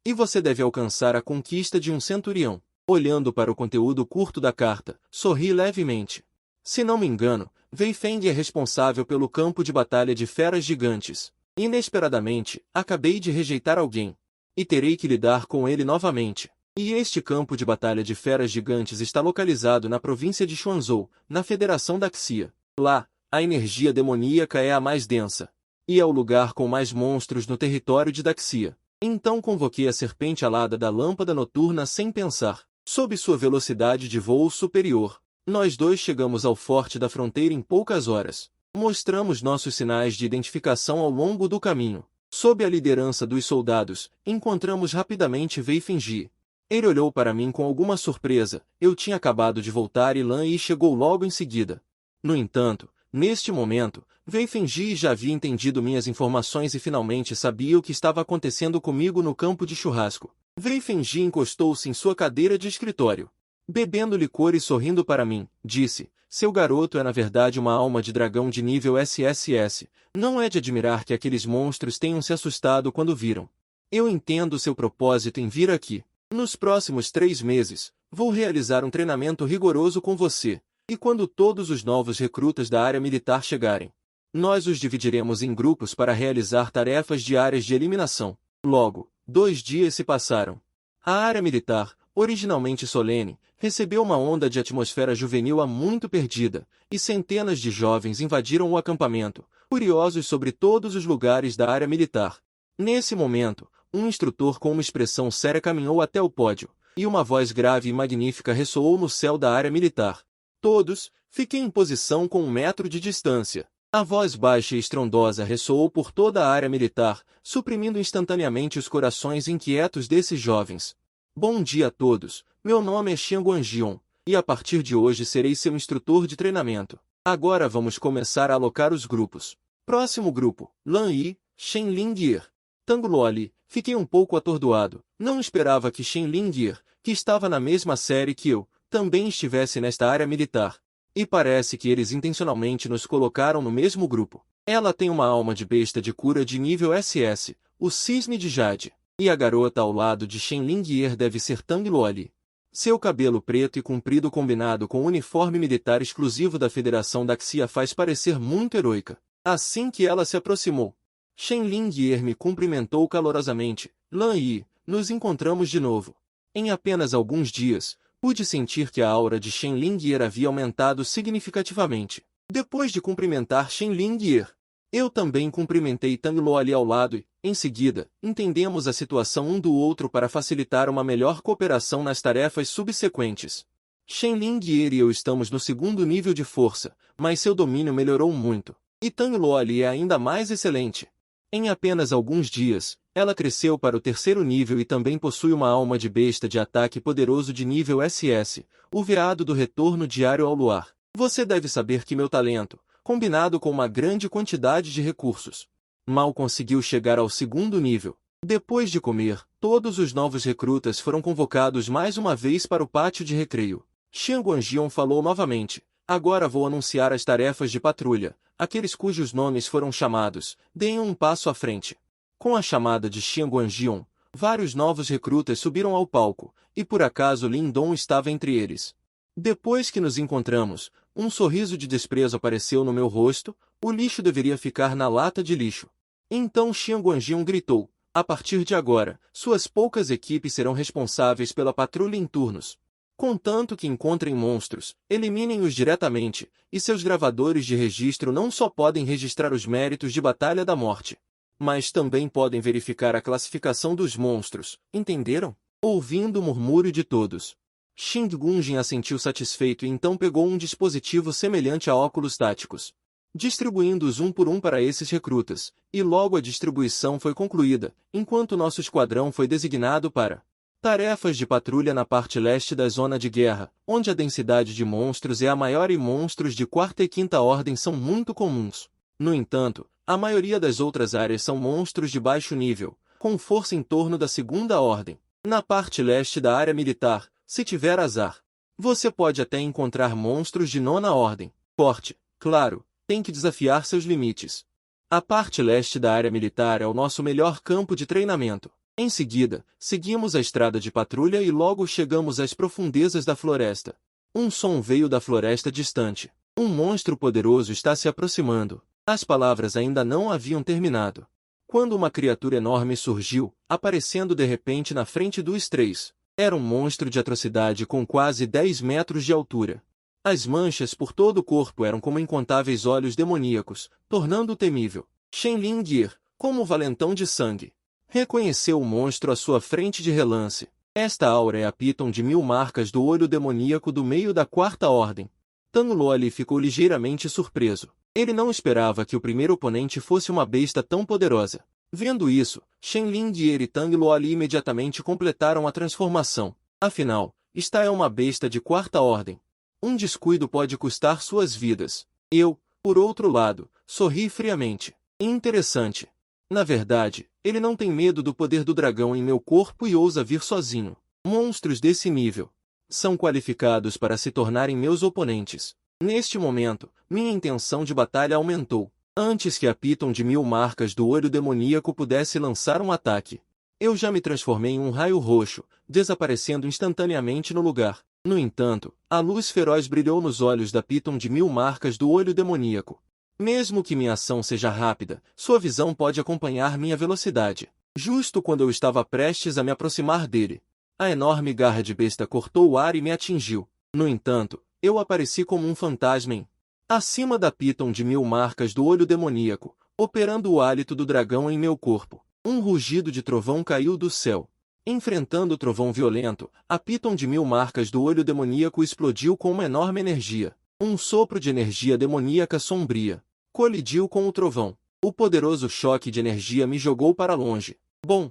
E você deve alcançar a conquista de um centurião. Olhando para o conteúdo curto da carta, sorri levemente. Se não me engano, Wei Feng é responsável pelo campo de batalha de feras gigantes. Inesperadamente, acabei de rejeitar alguém. E terei que lidar com ele novamente. E este campo de batalha de feras gigantes está localizado na província de Xuanzhou, na Federação Daxia. Lá, a energia demoníaca é a mais densa. E é o lugar com mais monstros no território de Daxia. Então convoquei a serpente alada da lâmpada noturna sem pensar. Sob sua velocidade de voo superior, nós dois chegamos ao forte da fronteira em poucas horas. Mostramos nossos sinais de identificação ao longo do caminho. Sob a liderança dos soldados, encontramos rapidamente Wei Fengji. Ele olhou para mim com alguma surpresa. Eu tinha acabado de voltar e Lan Yi chegou logo em seguida. No entanto, neste momento, Wei Fengji já havia entendido minhas informações e finalmente sabia o que estava acontecendo comigo no campo de churrasco. Wei Fengji encostou-se em sua cadeira de escritório. Bebendo licor e sorrindo para mim, disse: seu garoto é na verdade uma alma de dragão de nível SSS. Não é de admirar que aqueles monstros tenham se assustado quando viram. Eu entendo seu propósito em vir aqui. Nos próximos 3 meses, vou realizar um treinamento rigoroso com você, e quando todos os novos recrutas da área militar chegarem, nós os dividiremos em grupos para realizar tarefas diárias de eliminação. Logo, 2 dias se passaram. A área militar, originalmente solene, recebeu uma onda de atmosfera juvenil há muito perdida, e centenas de jovens invadiram o acampamento, curiosos sobre todos os lugares da área militar. Nesse momento, um instrutor com uma expressão séria caminhou até o pódio, e uma voz grave e magnífica ressoou no céu da área militar. Todos, fiquem em posição com 1 metro de distância. A voz baixa e estrondosa ressoou por toda a área militar, suprimindo instantaneamente os corações inquietos desses jovens. Bom dia a todos, meu nome é Xian Guanjion, e a partir de hoje serei seu instrutor de treinamento. Agora vamos começar a alocar os grupos. Próximo grupo, Lan Yi, Shen Lingye. Tangluoli, fiquei um pouco atordoado. Não esperava que Shen Lingye, que estava na mesma série que eu, também estivesse nesta área militar. E parece que eles intencionalmente nos colocaram no mesmo grupo. Ela tem uma alma de besta de cura de nível SS, o Cisne de Jade. E a garota ao lado de Shen Lingye deve ser Tangluoli. Seu cabelo preto e comprido combinado com o uniforme militar exclusivo da Federação Daxia faz parecer muito heroica. Assim que ela se aproximou, Shen Lingye me cumprimentou calorosamente. Lan Yi, nos encontramos de novo. Em apenas alguns dias, pude sentir que a aura de Shen Lingye havia aumentado significativamente. Depois de cumprimentar Shen Lingye, eu também cumprimentei Tangluoli ao lado e, em seguida, entendemos a situação um do outro para facilitar uma melhor cooperação nas tarefas subsequentes. Shen Lingye e eu estamos no 2º nível de força, mas seu domínio melhorou muito. E Tangluoli é ainda mais excelente. Em apenas alguns dias, ela cresceu para o 3º nível e também possui uma alma de besta de ataque poderoso de nível SS, o veado do retorno diário ao luar. Você deve saber que meu talento, combinado com uma grande quantidade de recursos, mal conseguiu chegar ao 2º nível. Depois de comer, todos os novos recrutas foram convocados mais uma vez para o pátio de recreio. Xian Guanjion falou novamente. Agora vou anunciar as tarefas de patrulha. Aqueles cujos nomes foram chamados, deem um passo à frente. Com a chamada de Xian Guanjion, vários novos recrutas subiram ao palco, e por acaso Lin Dong estava entre eles. Depois que nos encontramos, um sorriso de desprezo apareceu no meu rosto. O lixo deveria ficar na lata de lixo. Então Xian Guanjion gritou: a partir de agora, suas poucas equipes serão responsáveis pela patrulha em turnos. Contanto que encontrem monstros, eliminem-os diretamente, e seus gravadores de registro não só podem registrar os méritos de Batalha da Morte, mas também podem verificar a classificação dos monstros, entenderam? Ouvindo o murmúrio de todos, Xing Gunjin assentiu satisfeito e então pegou um dispositivo semelhante a óculos táticos, distribuindo-os um por um para esses recrutas, e logo a distribuição foi concluída, enquanto nosso esquadrão foi designado para tarefas de patrulha na parte leste da zona de guerra, onde a densidade de monstros é a maior e monstros de 4ª e 5ª ordem são muito comuns. No entanto, a maioria das outras áreas são monstros de baixo nível, com força em torno da 2ª ordem. Na parte leste da área militar, se tiver azar, você pode até encontrar monstros de 9ª ordem. Forte, claro, tem que desafiar seus limites. A parte leste da área militar é o nosso melhor campo de treinamento. Em seguida, seguimos a estrada de patrulha e logo chegamos às profundezas da floresta. Um som veio da floresta distante. Um monstro poderoso está se aproximando. As palavras ainda não haviam terminado, quando uma criatura enorme surgiu, aparecendo de repente na frente dos 3. Era um monstro de atrocidade com quase 10 metros de altura. As manchas por todo o corpo eram como incontáveis olhos demoníacos, tornando-o temível. Shenlin Gear, como valentão de sangue, reconheceu o monstro à sua frente de relance. Esta aura é a Piton de 1000 marcas do olho demoníaco do meio da quarta ordem. Tang Luoli ficou ligeiramente surpreso. Ele não esperava que o primeiro oponente fosse uma besta tão poderosa. Vendo isso, Shenlin Gear e Tang Luoli imediatamente completaram a transformação. Afinal, esta é uma besta de quarta ordem. Um descuido pode custar suas vidas. Eu, por outro lado, sorri friamente. Interessante. Na verdade, ele não tem medo do poder do dragão em meu corpo e ousa vir sozinho. Monstros desse nível são qualificados para se tornarem meus oponentes. Neste momento, minha intenção de batalha aumentou. Antes que a Piton de 1000 marcas do olho demoníaco pudesse lançar um ataque, eu já me transformei em um raio roxo, desaparecendo instantaneamente no lugar. No entanto, a luz feroz brilhou nos olhos da Piton de 1000 marcas do olho demoníaco. Mesmo que minha ação seja rápida, sua visão pode acompanhar minha velocidade. Justo quando eu estava prestes a me aproximar dele, a enorme garra de besta cortou o ar e me atingiu. No entanto, eu apareci como um fantasma acima da Piton de 1000 marcas do olho demoníaco, operando o hálito do dragão em meu corpo. Um rugido de trovão caiu do céu. Enfrentando o trovão violento, a Piton de 1000 marcas do olho demoníaco explodiu com uma enorme energia. Um sopro de energia demoníaca sombria colidiu com o trovão. O poderoso choque de energia me jogou para longe. Bom.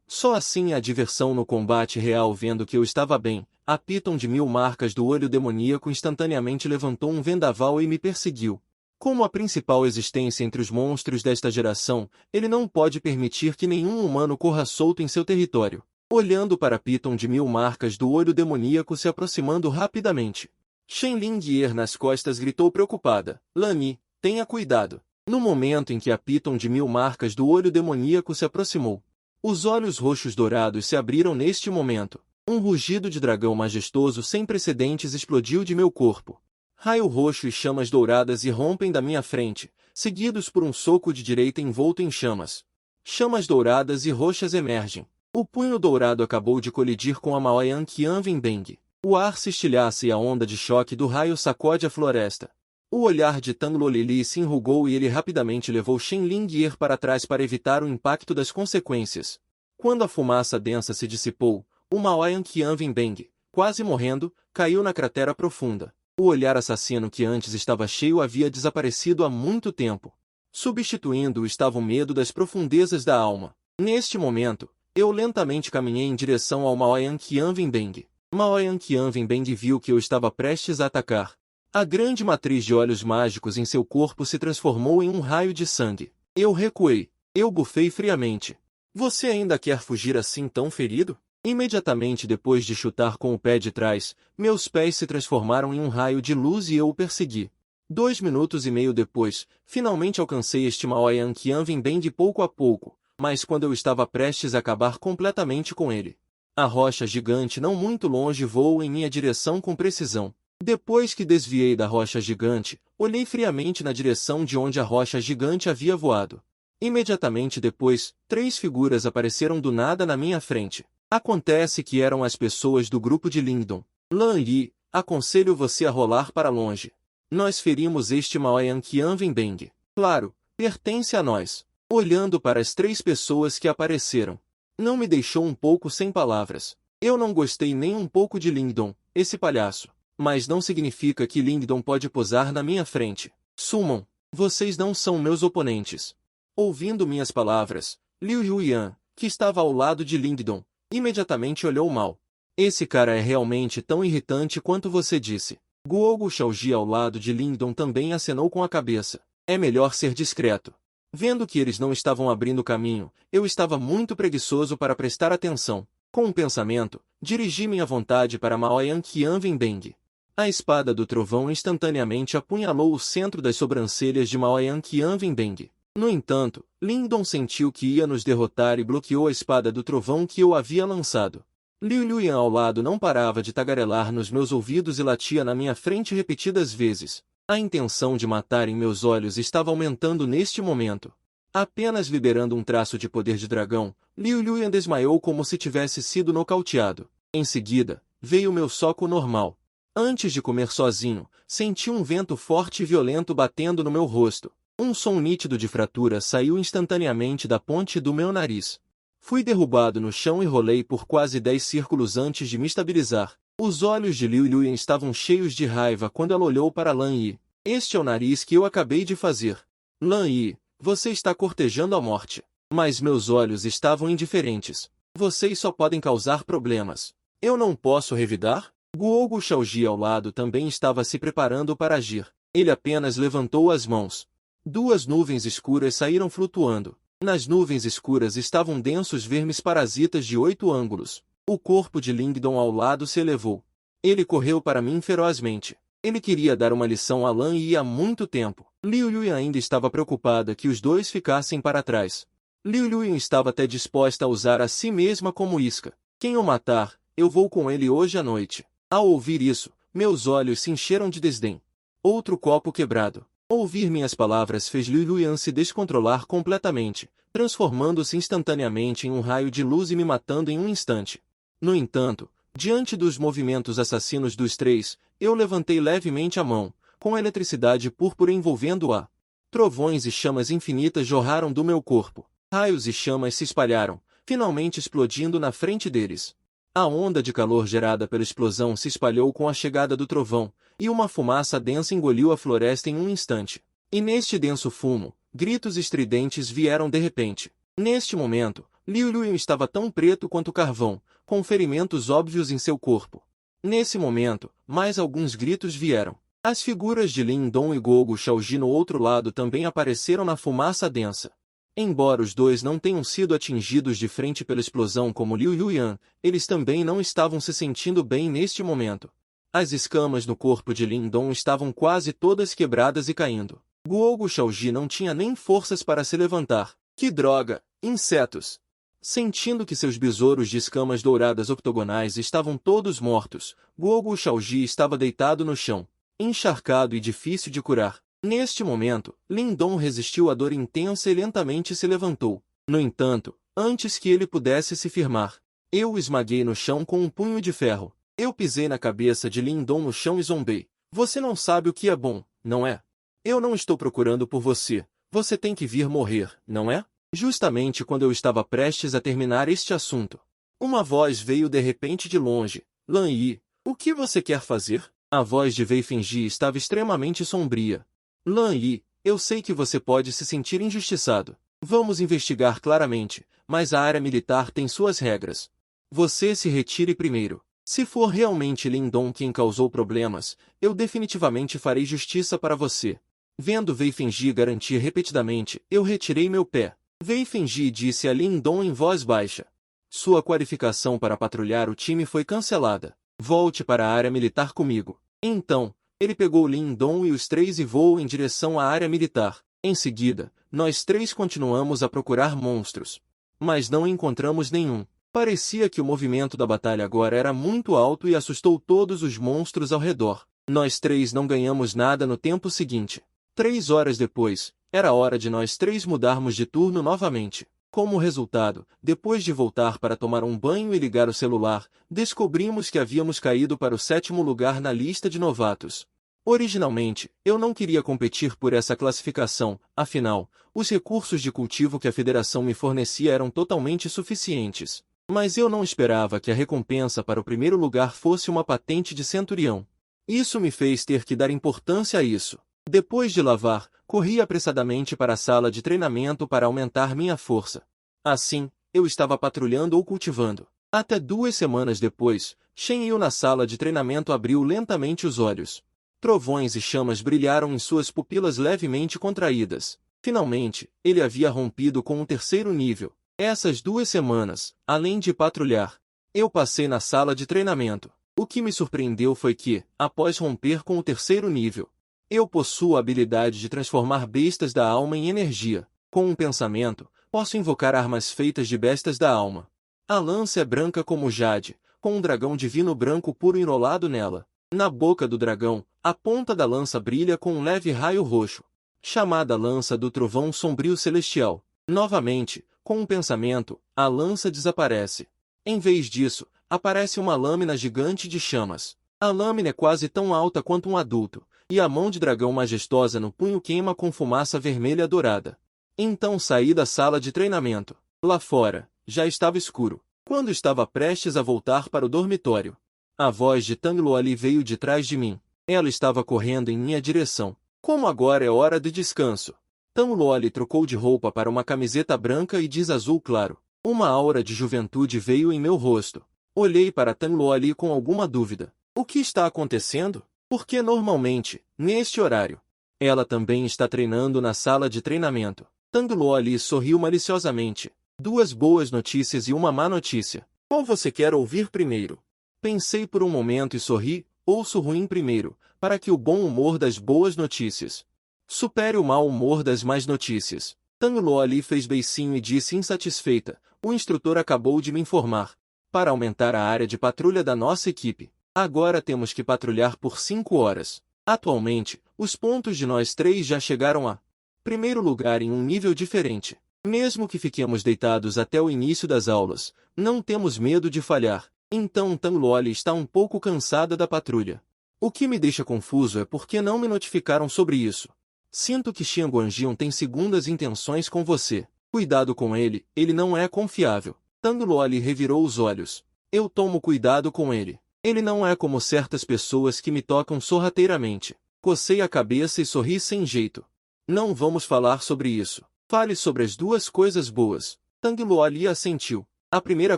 Só assim a diversão no combate real. Vendo que eu estava bem, a Piton de 1000 marcas do olho demoníaco instantaneamente levantou um vendaval e me perseguiu. Como a principal existência entre os monstros desta geração, ele não pode permitir que nenhum humano corra solto em seu território. Olhando para a Piton de 1000 marcas do olho demoníaco se aproximando rapidamente, Shenlin Gear nas costas gritou preocupada: Lani, tenha cuidado. No momento em que a Piton de 1000 marcas do olho demoníaco se aproximou, os olhos roxos dourados se abriram neste momento. Um rugido de dragão majestoso sem precedentes explodiu de meu corpo. Raio roxo e chamas douradas irrompem da minha frente, seguidos por um soco de direita envolto em chamas. Chamas douradas e roxas emergem. O punho dourado acabou de colidir com a Maoyan Qianwen-Beng. O ar se estilhaça e a onda de choque do raio sacode a floresta. O olhar de Tang Luoli se enrugou e ele rapidamente levou Shenlin Gear para trás para evitar o impacto das consequências. Quando a fumaça densa se dissipou, o Maoyan Qianwen-Beng, quase morrendo, caiu na cratera profunda. O olhar assassino que antes estava cheio havia desaparecido há muito tempo. Substituindo-o estava o medo das profundezas da alma. Neste momento, eu lentamente caminhei em direção ao Maoyan Qianwen-Beng. Maoyan Qianwen-Beng viu que eu estava prestes a atacar. A grande matriz de olhos mágicos em seu corpo se transformou em um raio de sangue. Eu recuei. Eu bufei friamente. Você ainda quer fugir assim tão ferido? Imediatamente depois de chutar com o pé de trás, meus pés se transformaram em um raio de luz e eu o persegui. 2 minutos e meio depois, finalmente alcancei este Maoyan Qianwen-Beng pouco a pouco, mas quando eu estava prestes a acabar completamente com ele, a rocha gigante não muito longe voou em minha direção com precisão. Depois que desviei da rocha gigante, olhei friamente na direção de onde a rocha gigante havia voado. Imediatamente depois, 3 figuras apareceram do nada na minha frente. Acontece que eram as pessoas do grupo de Lingdong. Lan Yi, aconselho você a rolar para longe. Nós ferimos este Maoyan Qianwen-Beng. Claro, pertence a nós. Olhando para as 3 pessoas que apareceram, não me deixou um pouco sem palavras. Eu não gostei nem um pouco de Lingdong, esse palhaço. Mas não significa que Lingdong pode posar na minha frente. Sumam, vocês não são meus oponentes. Ouvindo minhas palavras, Liu Yuyan, que estava ao lado de Lingdong, imediatamente olhou mal. Esse cara é realmente tão irritante quanto você disse. Guogu Shaoji ao lado de Lingdong também acenou com a cabeça. É melhor ser discreto. Vendo que eles não estavam abrindo caminho, eu estava muito preguiçoso para prestar atenção. Com um pensamento, dirigi minha vontade para Maoyan Qianwen-Beng. A espada do trovão instantaneamente apunhalou o centro das sobrancelhas de Maoyan Qianwen-Beng. No entanto, Lingdong sentiu que ia nos derrotar e bloqueou a espada do trovão que eu havia lançado. Liu Yuyan ao lado não parava de tagarelar nos meus ouvidos e latia na minha frente repetidas vezes. A intenção de matar em meus olhos estava aumentando neste momento. Apenas liberando um traço de poder de dragão, Liu Yuan desmaiou como se tivesse sido nocauteado. Em seguida, veio meu soco normal. Antes de comer sozinho, senti um vento forte e violento batendo no meu rosto. Um som nítido de fratura saiu instantaneamente da ponte do meu nariz. Fui derrubado no chão e rolei por quase 10 círculos antes de me estabilizar. Os olhos de Liu Yuan estavam cheios de raiva quando ela olhou para Lan Yi. Este é o nariz que eu acabei de fazer. Lan Yi, você está cortejando a morte. Mas meus olhos estavam indiferentes. Vocês só podem causar problemas. Eu não posso revidar? Guogu Shaoji ao lado também estava se preparando para agir. Ele apenas levantou as mãos. 2 nuvens escuras saíram flutuando. Nas nuvens escuras estavam densos vermes parasitas de 8 ângulos. O corpo de Lingdong ao lado se elevou. Ele correu para mim ferozmente. Ele queria dar uma lição a Lan Yi há muito tempo. Liu Yuan ainda estava preocupada que os dois ficassem para trás. Liu Yuan estava até disposta a usar a si mesma como isca. Quem o matar, eu vou com ele hoje à noite. Ao ouvir isso, meus olhos se encheram de desdém. Outro copo quebrado. Ouvir minhas palavras fez Liu Yuan se descontrolar completamente, transformando-se instantaneamente em um raio de luz e me matando em um instante. No entanto, diante dos movimentos assassinos dos 3, eu levantei levemente a mão, com a eletricidade púrpura envolvendo-a. Trovões e chamas infinitas jorraram do meu corpo. Raios e chamas se espalharam, finalmente explodindo na frente deles. A onda de calor gerada pela explosão se espalhou com a chegada do trovão, e uma fumaça densa engoliu a floresta em um instante. E neste denso fumo, gritos estridentes vieram de repente. Neste momento, Liu Yuan estava tão preto quanto carvão, com ferimentos óbvios em seu corpo. Nesse momento, mais alguns gritos vieram. As figuras de Lingdong e Guogu Shaoji no outro lado também apareceram na fumaça densa. Embora os dois não tenham sido atingidos de frente pela explosão como Liu Yuan, eles também não estavam se sentindo bem neste momento. As escamas no corpo de Lingdong estavam quase todas quebradas e caindo. Guogu Shaoji não tinha nem forças para se levantar. Que droga! Insetos! Sentindo que seus besouros de escamas douradas octogonais estavam todos mortos, Guogu Shaoji estava deitado no chão, encharcado e difícil de curar. Neste momento, Lingdong resistiu à dor intensa e lentamente se levantou. No entanto, antes que ele pudesse se firmar, eu o esmaguei no chão com um punho de ferro. Eu pisei na cabeça de Lingdong no chão e zombei. Você não sabe o que é bom, não é? Eu não estou procurando por você. Você tem que vir morrer, não é? Justamente quando eu estava prestes a terminar este assunto, uma voz veio de repente de longe. Lan Yi, o que você quer fazer? A voz de Wei Fengji estava extremamente sombria. Lan Yi, eu sei que você pode se sentir injustiçado. Vamos investigar claramente, mas a área militar tem suas regras. Você se retire primeiro. Se for realmente Lingdong quem causou problemas, eu definitivamente farei justiça para você. Vendo Wei Fengji garantir repetidamente, eu retirei meu pé. Wei Fengji disse a Lingdong em voz baixa. Sua qualificação para patrulhar o time foi cancelada. Volte para a área militar comigo. Então, ele pegou Lingdong e os 3 e voou em direção à área militar. Em seguida, nós 3 continuamos a procurar monstros. Mas não encontramos nenhum. Parecia que o movimento da batalha agora era muito alto e assustou todos os monstros ao redor. Nós 3 não ganhamos nada no tempo seguinte. 3 horas depois, era hora de nós 3 mudarmos de turno novamente. Como resultado, depois de voltar para tomar um banho e ligar o celular, descobrimos que havíamos caído para o 7º lugar na lista de novatos. Originalmente, eu não queria competir por essa classificação, afinal, os recursos de cultivo que a federação me fornecia eram totalmente suficientes. Mas eu não esperava que a recompensa para o 1º lugar fosse uma patente de centurião. Isso me fez ter que dar importância a isso. Depois de lavar, corri apressadamente para a sala de treinamento para aumentar minha força. Assim, eu estava patrulhando ou cultivando. Até 2 semanas depois, Shen Yu na sala de treinamento abriu lentamente os olhos. Trovões e chamas brilharam em suas pupilas levemente contraídas. Finalmente, ele havia rompido com o 3º nível. Essas 2 semanas, além de patrulhar, eu passei na sala de treinamento. O que me surpreendeu foi que, após romper com o 3º nível, eu possuo a habilidade de transformar bestas da alma em energia. Com um pensamento, posso invocar armas feitas de bestas da alma. A lança é branca como jade, com um dragão divino branco puro enrolado nela. Na boca do dragão, a ponta da lança brilha com um leve raio roxo. chamada lança do trovão sombrio celestial. Novamente, com um pensamento, a lança desaparece. Em vez disso, aparece uma lâmina gigante de chamas. A lâmina é quase tão alta quanto um adulto, e a mão de dragão majestosa no punho queima com fumaça vermelha dourada. Então saí da sala de treinamento. Lá fora, já estava escuro. Quando estava prestes a voltar para o dormitório, a voz de Tang Luoli veio de trás de mim. Ela estava correndo em minha direção. Como agora é hora de descanso? Tang Luoli trocou de roupa para uma camiseta branca e jeans azul claro. Uma aura de juventude veio em meu rosto. Olhei para Tang Luoli com alguma dúvida. O que está acontecendo? Porque normalmente, neste horário, ela também está treinando na sala de treinamento. Tang Luoli sorriu maliciosamente. Duas boas notícias e uma má notícia. Qual você quer ouvir primeiro? Pensei por um momento e sorri. Ouço o ruim primeiro, para que o bom humor das boas notícias supere o mau humor das más notícias. Tang Luoli fez beicinho e disse insatisfeita. O instrutor acabou de me informar. Para aumentar a área de patrulha da nossa equipe, agora temos que patrulhar por 5 horas. Atualmente, os pontos de nós três já chegaram a primeiro lugar em um nível diferente. Mesmo que fiquemos deitados até o início das aulas, não temos medo de falhar. Então Tang Luoli está um pouco cansada da patrulha. O que me deixa confuso é porque não me notificaram sobre isso. Sinto que Xian Guanjian tem segundas intenções com você. Cuidado com ele, ele não é confiável. Tang Luoli revirou os olhos. Eu tomo cuidado com ele. Ele não é como certas pessoas que me tocam sorrateiramente. Cocei a cabeça e sorri sem jeito. Não vamos falar sobre isso. Fale sobre as duas coisas boas. Tang Luoli assentiu. A primeira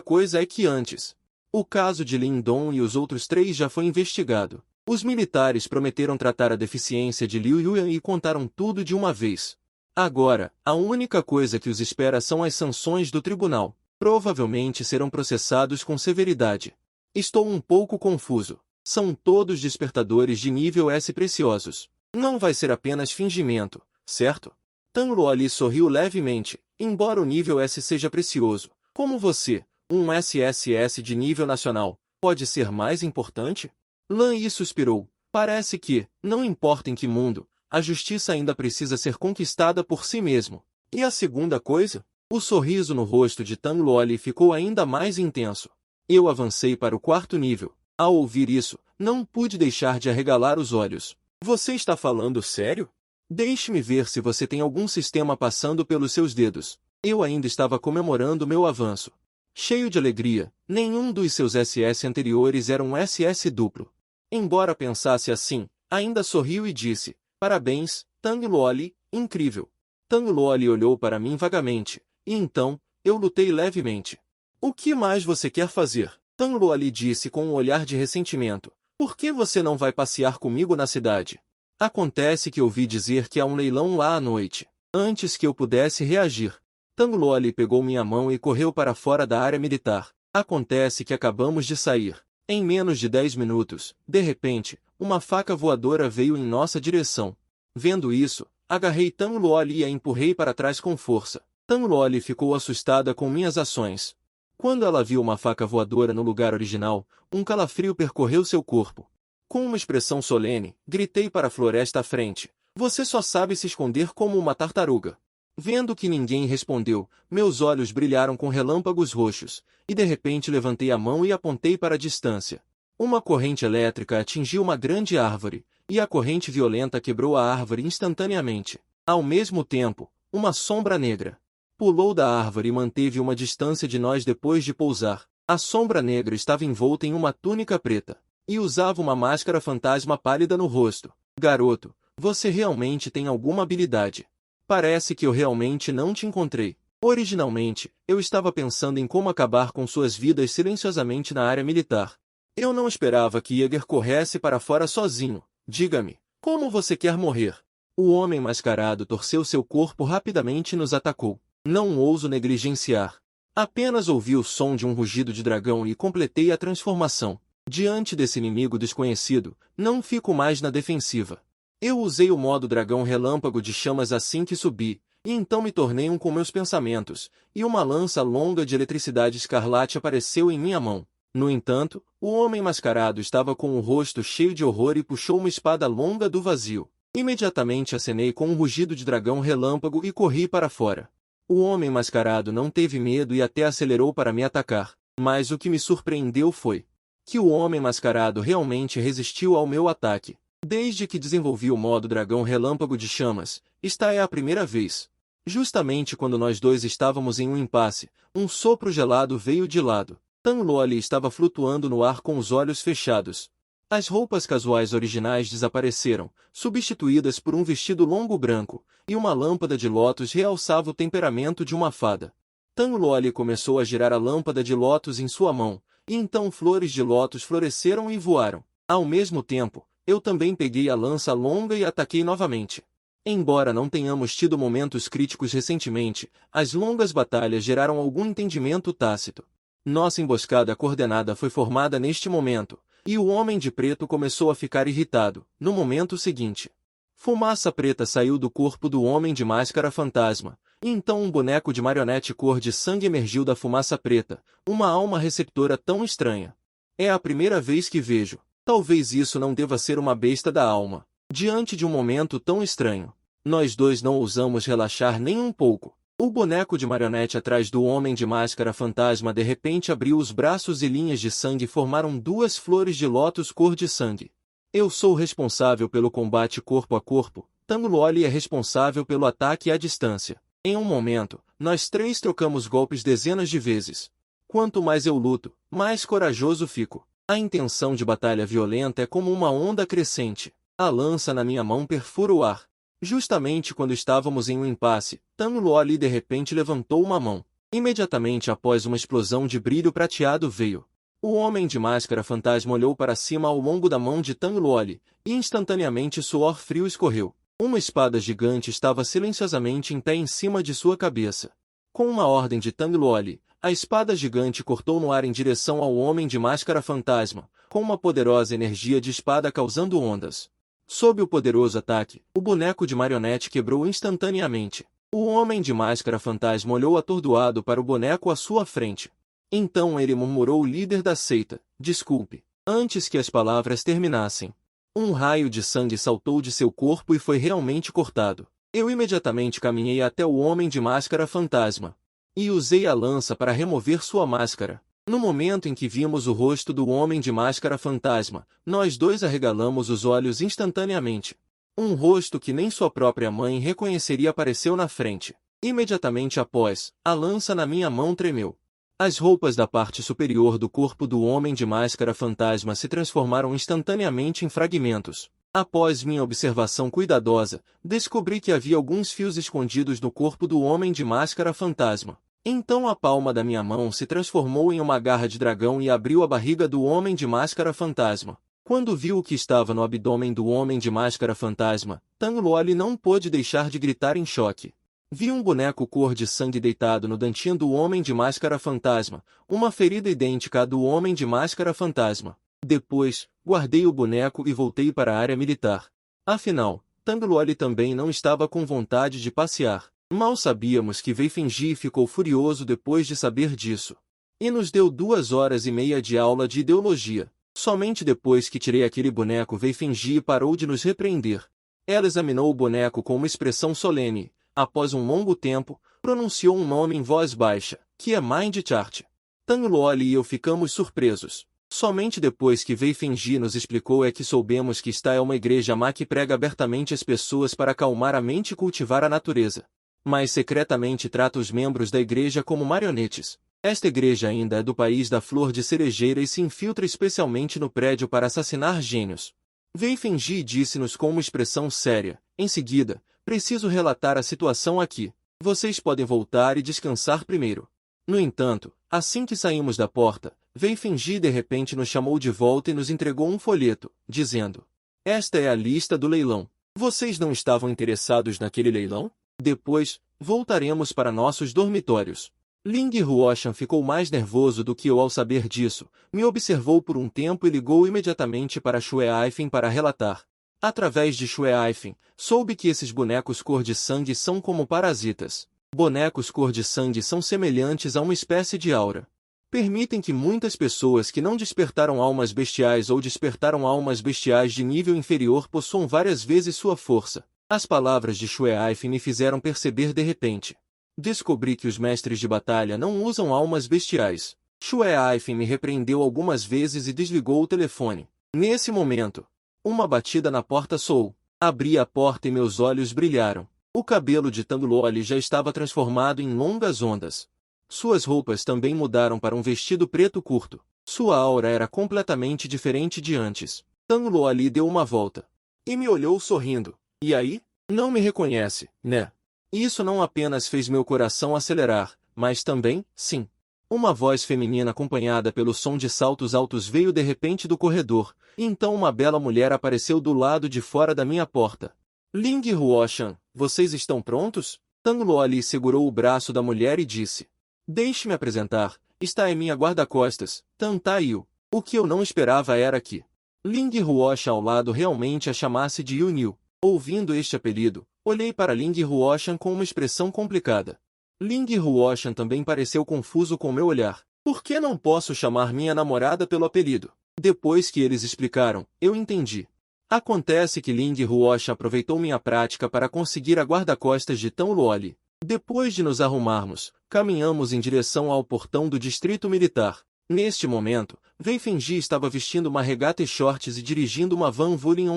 coisa é que antes, o caso de Lin Dong e os outros 3 já foi investigado. Os militares prometeram tratar a deficiência de Liu Yuan e contaram tudo de uma vez. Agora, a única coisa que os espera são as sanções do tribunal. Provavelmente serão processados com severidade. Estou um pouco confuso. São todos despertadores de nível S preciosos. Não vai ser apenas fingimento, certo? Tang Luoli sorriu levemente. Embora o nível S seja precioso, como você, um SSS de nível nacional, pode ser mais importante? Lan Yi suspirou. Parece que, não importa em que mundo, a justiça ainda precisa ser conquistada por si mesmo. E a segunda coisa? O sorriso no rosto de Tang Luoli ficou ainda mais intenso. Eu avancei para o 4º nível. Ao ouvir isso, não pude deixar de arregalar os olhos. Você está falando sério? Deixe-me ver se você tem algum sistema passando pelos seus dedos. Eu ainda estava comemorando meu avanço. Cheio de alegria, nenhum dos seus SS anteriores era um SS duplo. Embora pensasse assim, ainda sorriu e disse, parabéns, Tang Luoli, incrível. Tang Luoli olhou para mim vagamente, e então, eu lutei levemente. O que mais você quer fazer? Tang Luoli disse com um olhar de ressentimento. Por que você não vai passear comigo na cidade? Acontece que ouvi dizer que há um leilão lá à noite. Antes que eu pudesse reagir, Tang Luoli pegou minha mão e correu para fora da área militar. Acontece que acabamos de sair. Em menos de 10 minutos, de repente, uma faca voadora veio em nossa direção. Vendo isso, agarrei Tang Luoli e a empurrei para trás com força. Tang Luoli ficou assustada com minhas ações. Quando ela viu uma faca voadora no lugar original, um calafrio percorreu seu corpo. Com uma expressão solene, gritei para a floresta à frente. Você só sabe se esconder como uma tartaruga. Vendo que ninguém respondeu, meus olhos brilharam com relâmpagos roxos, e de repente levantei a mão e apontei para a distância. Uma corrente elétrica atingiu uma grande árvore, e a corrente violenta quebrou a árvore instantaneamente. Ao mesmo tempo, uma sombra negra pulou da árvore e manteve uma distância de nós depois de pousar. A sombra negra estava envolta em uma túnica preta, e usava uma máscara fantasma pálida no rosto. Garoto, você realmente tem alguma habilidade. Parece que eu realmente não te encontrei. Originalmente, eu estava pensando em como acabar com suas vidas silenciosamente na área militar. Eu não esperava que Jäger corresse para fora sozinho. Diga-me, como você quer morrer? O homem mascarado torceu seu corpo rapidamente e nos atacou. Não ouso negligenciar. Apenas ouvi o som de um rugido de dragão e completei a transformação. Diante desse inimigo desconhecido, não fico mais na defensiva. Eu usei o modo dragão relâmpago de chamas assim que subi, e então me tornei um com meus pensamentos, e uma lança longa de eletricidade escarlate apareceu em minha mão. No entanto, o homem mascarado estava com o rosto cheio de horror e puxou uma espada longa do vazio. Imediatamente acenei com um rugido de dragão relâmpago e corri para fora. O homem mascarado não teve medo e até acelerou para me atacar, mas o que me surpreendeu foi que o homem mascarado realmente resistiu ao meu ataque. Desde que desenvolvi o modo dragão relâmpago de chamas, esta é a primeira vez. Justamente quando nós dois estávamos em um impasse, um sopro gelado veio de lado. Tan Luoli estava flutuando no ar com os olhos fechados. As roupas casuais originais desapareceram, substituídas por um vestido longo branco, e uma lâmpada de lótus realçava o temperamento de uma fada. Tan Luoli começou a girar a lâmpada de lótus em sua mão, e então flores de lótus floresceram e voaram. Ao mesmo tempo, eu também peguei a lança longa e ataquei novamente. Embora não tenhamos tido momentos críticos recentemente, as longas batalhas geraram algum entendimento tácito. Nossa emboscada coordenada foi formada neste momento, e o homem de preto começou a ficar irritado. No momento seguinte, fumaça preta saiu do corpo do homem de máscara fantasma, e então um boneco de marionete cor de sangue emergiu da fumaça preta, uma alma receptora tão estranha. É a primeira vez que vejo. Talvez isso não deva ser uma besta da alma. Diante de um momento tão estranho, nós dois não ousamos relaxar nem um pouco. O boneco de marionete atrás do homem de máscara fantasma de repente abriu os braços e linhas de sangue formaram duas flores de lótus cor de sangue. Eu sou responsável pelo combate corpo a corpo, Tan Luoli é responsável pelo ataque à distância. Em um momento, nós três trocamos golpes dezenas de vezes. Quanto mais eu luto, mais corajoso fico. A intenção de batalha violenta é como uma onda crescente. A lança na minha mão perfura o ar. Justamente quando estávamos em um impasse, Tan Luoli de repente levantou uma mão. Imediatamente após uma explosão de brilho prateado veio. O homem de máscara fantasma olhou para cima ao longo da mão de Tan Luoli, e instantaneamente suor frio escorreu. Uma espada gigante estava silenciosamente em pé em cima de sua cabeça. Com uma ordem de Tan Luoli, a espada gigante cortou no ar em direção ao homem de máscara fantasma, com uma poderosa energia de espada causando ondas. Sob o poderoso ataque, o boneco de marionete quebrou instantaneamente. O homem de máscara fantasma olhou atordoado para o boneco à sua frente. Então ele murmurou o líder da seita, desculpe. Antes que as palavras terminassem, um raio de sangue saltou de seu corpo e foi realmente cortado. Eu imediatamente caminhei até o homem de máscara fantasma e usei a lança para remover sua máscara. No momento em que vimos o rosto do homem de máscara fantasma, nós dois arregalamos os olhos instantaneamente. Um rosto que nem sua própria mãe reconheceria apareceu na frente. Imediatamente após, a lança na minha mão tremeu. As roupas da parte superior do corpo do homem de máscara fantasma se transformaram instantaneamente em fragmentos. Após minha observação cuidadosa, descobri que havia alguns fios escondidos no corpo do homem de máscara fantasma. Então a palma da minha mão se transformou em uma garra de dragão e abriu a barriga do homem de máscara fantasma. Quando viu o que estava no abdômen do homem de máscara fantasma, Tan Luoli não pôde deixar de gritar em choque. Vi um boneco cor de sangue deitado no dantinho do homem de máscara fantasma, uma ferida idêntica à do homem de máscara fantasma. Depois, guardei o boneco e voltei para a área militar. Afinal, Tan Luoli também não estava com vontade de passear. Mal sabíamos que Wei Fengji ficou furioso depois de saber disso. E nos deu 2 horas e meia de aula de ideologia. Somente depois que tirei aquele boneco Wei Fengji parou de nos repreender. Ela examinou o boneco com uma expressão solene. Após um longo tempo, pronunciou um nome em voz baixa, que é Mind Chart. Tan Luoli e eu ficamos surpresos. Somente depois que Wei Fengji nos explicou é que soubemos que esta é uma igreja má que prega abertamente as pessoas para acalmar a mente e cultivar a natureza. Mas secretamente trata os membros da igreja como marionetes. Esta igreja ainda é do país da flor de cerejeira e se infiltra especialmente no prédio para assassinar gênios. Wei Fengji disse-nos com uma expressão séria. Em seguida, preciso relatar a situação aqui. Vocês podem voltar e descansar primeiro. No entanto, assim que saímos da porta, Wei Fengji de repente nos chamou de volta e nos entregou um folheto, dizendo: esta é a lista do leilão. Vocês não estavam interessados naquele leilão? Depois, voltaremos para nossos dormitórios. Ling Ruoshan ficou mais nervoso do que eu ao saber disso, me observou por um tempo e ligou imediatamente para Xue Aifen para relatar. Através de Xue Aifen, soube que esses bonecos cor de sangue são como parasitas. Bonecos cor de sangue são semelhantes a uma espécie de aura. permitem que muitas pessoas que não despertaram almas bestiais ou despertaram almas bestiais de nível inferior possuam várias vezes sua força. As palavras de Xue Aifeng me fizeram perceber de repente. Descobri que os mestres de batalha não usam almas bestiais. Xue Aifeng me repreendeu algumas vezes e desligou o telefone. Nesse momento, uma batida na porta soou. Abri a porta e meus olhos brilharam. O cabelo de Tang Luoli já estava transformado em longas ondas. Suas roupas também mudaram para um vestido preto curto. Sua aura era completamente diferente de antes. Tang Luoli deu uma volta e me olhou sorrindo. E aí? Não me reconhece, né? Isso não apenas fez meu coração acelerar, mas também, sim. Uma voz feminina acompanhada pelo som de saltos altos veio de repente do corredor, e então uma bela mulher apareceu do lado de fora da minha porta. Ling Ruoshan, vocês estão prontos? Tang Luoli segurou o braço da mulher e disse. Deixe-me apresentar, está em minha guarda-costas, Tan Taiyu. O que eu não esperava era que Ling Ruoshan ao lado realmente a chamasse de Yuniu. Ouvindo este apelido, olhei para Ling Ruoshan com uma expressão complicada. Ling Ruoshan também pareceu confuso com meu olhar. Por que não posso chamar minha namorada pelo apelido? Depois que eles explicaram, eu entendi. Acontece que Ling Ruoshan aproveitou minha prática para conseguir a guarda-costas de Tang Luoli. Depois de nos arrumarmos, caminhamos em direção ao portão do distrito militar. Neste momento, Wei Fengji estava vestindo uma regata e shorts e dirigindo uma van Wuling.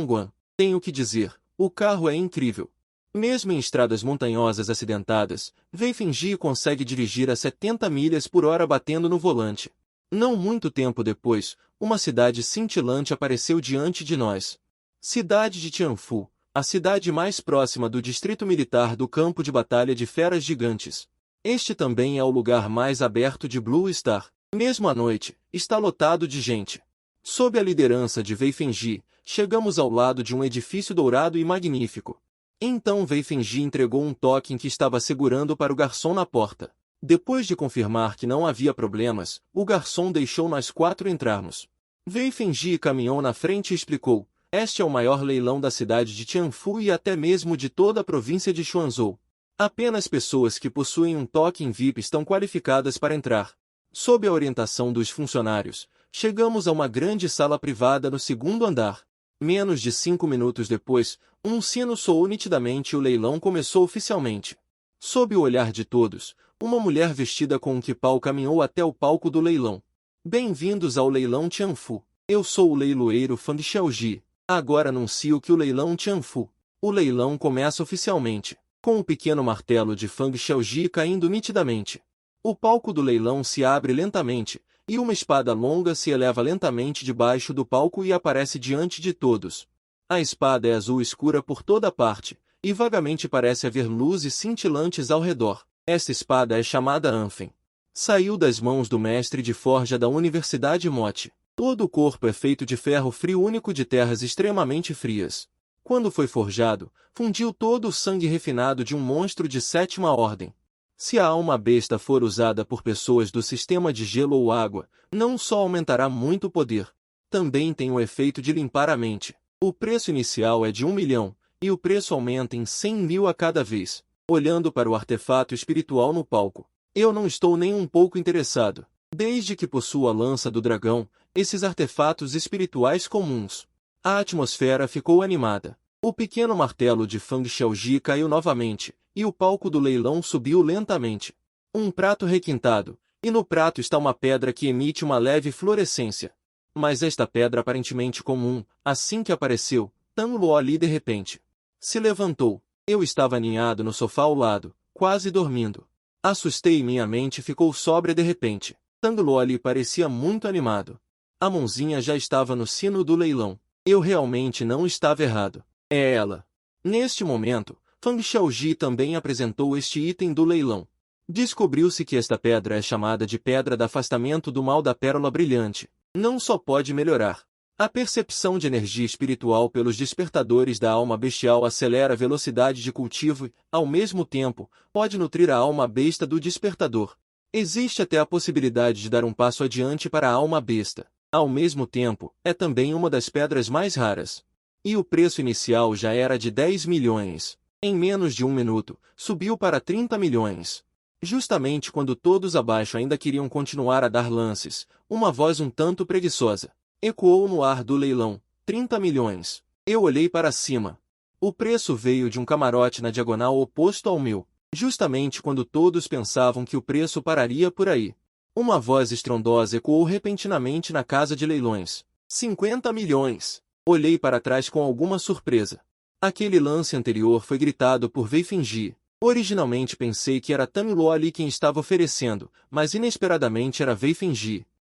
Tenho que dizer, o carro é incrível. Mesmo em estradas montanhosas acidentadas, Wei Fengji consegue dirigir a 70 milhas por hora batendo no volante. Não muito tempo depois, uma cidade cintilante apareceu diante de nós. Cidade de Tianfu, a cidade mais próxima do distrito militar do campo de batalha de feras gigantes. Este também é o lugar mais aberto de Blue Star. Mesmo à noite, está lotado de gente. Sob a liderança de Wei Fengji, chegamos ao lado de um edifício dourado e magnífico. Então Wei Fengji entregou um token que estava segurando para o garçom na porta. Depois de confirmar que não havia problemas, o garçom deixou nós 4 entrarmos. Wei Fengji caminhou na frente e explicou, este é o maior leilão da cidade de Tianfu e até mesmo de toda a província de Xuanzhou. Apenas pessoas que possuem um token VIP estão qualificadas para entrar. Sob a orientação dos funcionários, chegamos a uma grande sala privada no 2º andar. Menos de 5 minutos depois, um sino soou nitidamente e o leilão começou oficialmente. Sob o olhar de todos, uma mulher vestida com um quipau caminhou até o palco do leilão. Bem-vindos ao leilão Tianfu. Eu sou o leiloeiro Fang Xiaoji. Agora anuncio que o leilão Tianfu. O leilão começa oficialmente, com o pequeno martelo de Fang Xiaoji caindo nitidamente. O palco do leilão se abre lentamente, e uma espada longa se eleva lentamente debaixo do palco e aparece diante de todos. A espada é azul escura por toda parte, e vagamente parece haver luzes cintilantes ao redor. Esta espada é chamada Anfen. Saiu das mãos do mestre de forja da Universidade Mote. Todo o corpo é feito de ferro frio único de terras extremamente frias. Quando foi forjado, fundiu todo o sangue refinado de um monstro de 7ª ordem. Se a alma besta for usada por pessoas do sistema de gelo ou água, não só aumentará muito o poder, também tem o efeito de limpar a mente. O preço inicial é de 1 milhão, e o preço aumenta em 100 mil a cada vez. Olhando para o artefato espiritual no palco, eu não estou nem um pouco interessado. Desde que possua a lança do dragão, esses artefatos espirituais comuns. A atmosfera ficou animada. O pequeno martelo de Fang Xiaoji caiu novamente, e o palco do leilão subiu lentamente. Um prato requintado, e no prato está uma pedra que emite uma leve fluorescência. Mas esta pedra aparentemente comum, assim que apareceu, Tang Luoli de repente se levantou. Eu estava aninhado no sofá ao lado, quase dormindo. Assustei e minha mente ficou sóbria de repente. Tang Luoli parecia muito animado. A mãozinha já estava no sino do leilão. Eu realmente não estava errado. É ela. Neste momento, Fang Xiaoji também apresentou este item do leilão. Descobriu-se que esta pedra é chamada de Pedra do Afastamento do Mal da Pérola Brilhante. Não só pode melhorar a percepção de energia espiritual pelos despertadores da alma bestial, acelera a velocidade de cultivo e, ao mesmo tempo, pode nutrir a alma besta do despertador. Existe até a possibilidade de dar um passo adiante para a alma besta. Ao mesmo tempo, é também uma das pedras mais raras. E o preço inicial já era de 10 milhões. Em menos de 1 minuto, subiu para 30 milhões. Justamente quando todos abaixo ainda queriam continuar a dar lances, uma voz um tanto preguiçosa ecoou no ar do leilão: 30 milhões. Eu olhei para cima. O preço veio de um camarote na diagonal oposto ao meu, justamente quando todos pensavam que o preço pararia por aí. Uma voz estrondosa ecoou repentinamente na casa de leilões: 50 milhões. Olhei para trás com alguma surpresa. Aquele lance anterior foi gritado por Wei Fengji. Originalmente pensei que era Tamilô ali quem estava oferecendo, mas inesperadamente era Wei Fengji.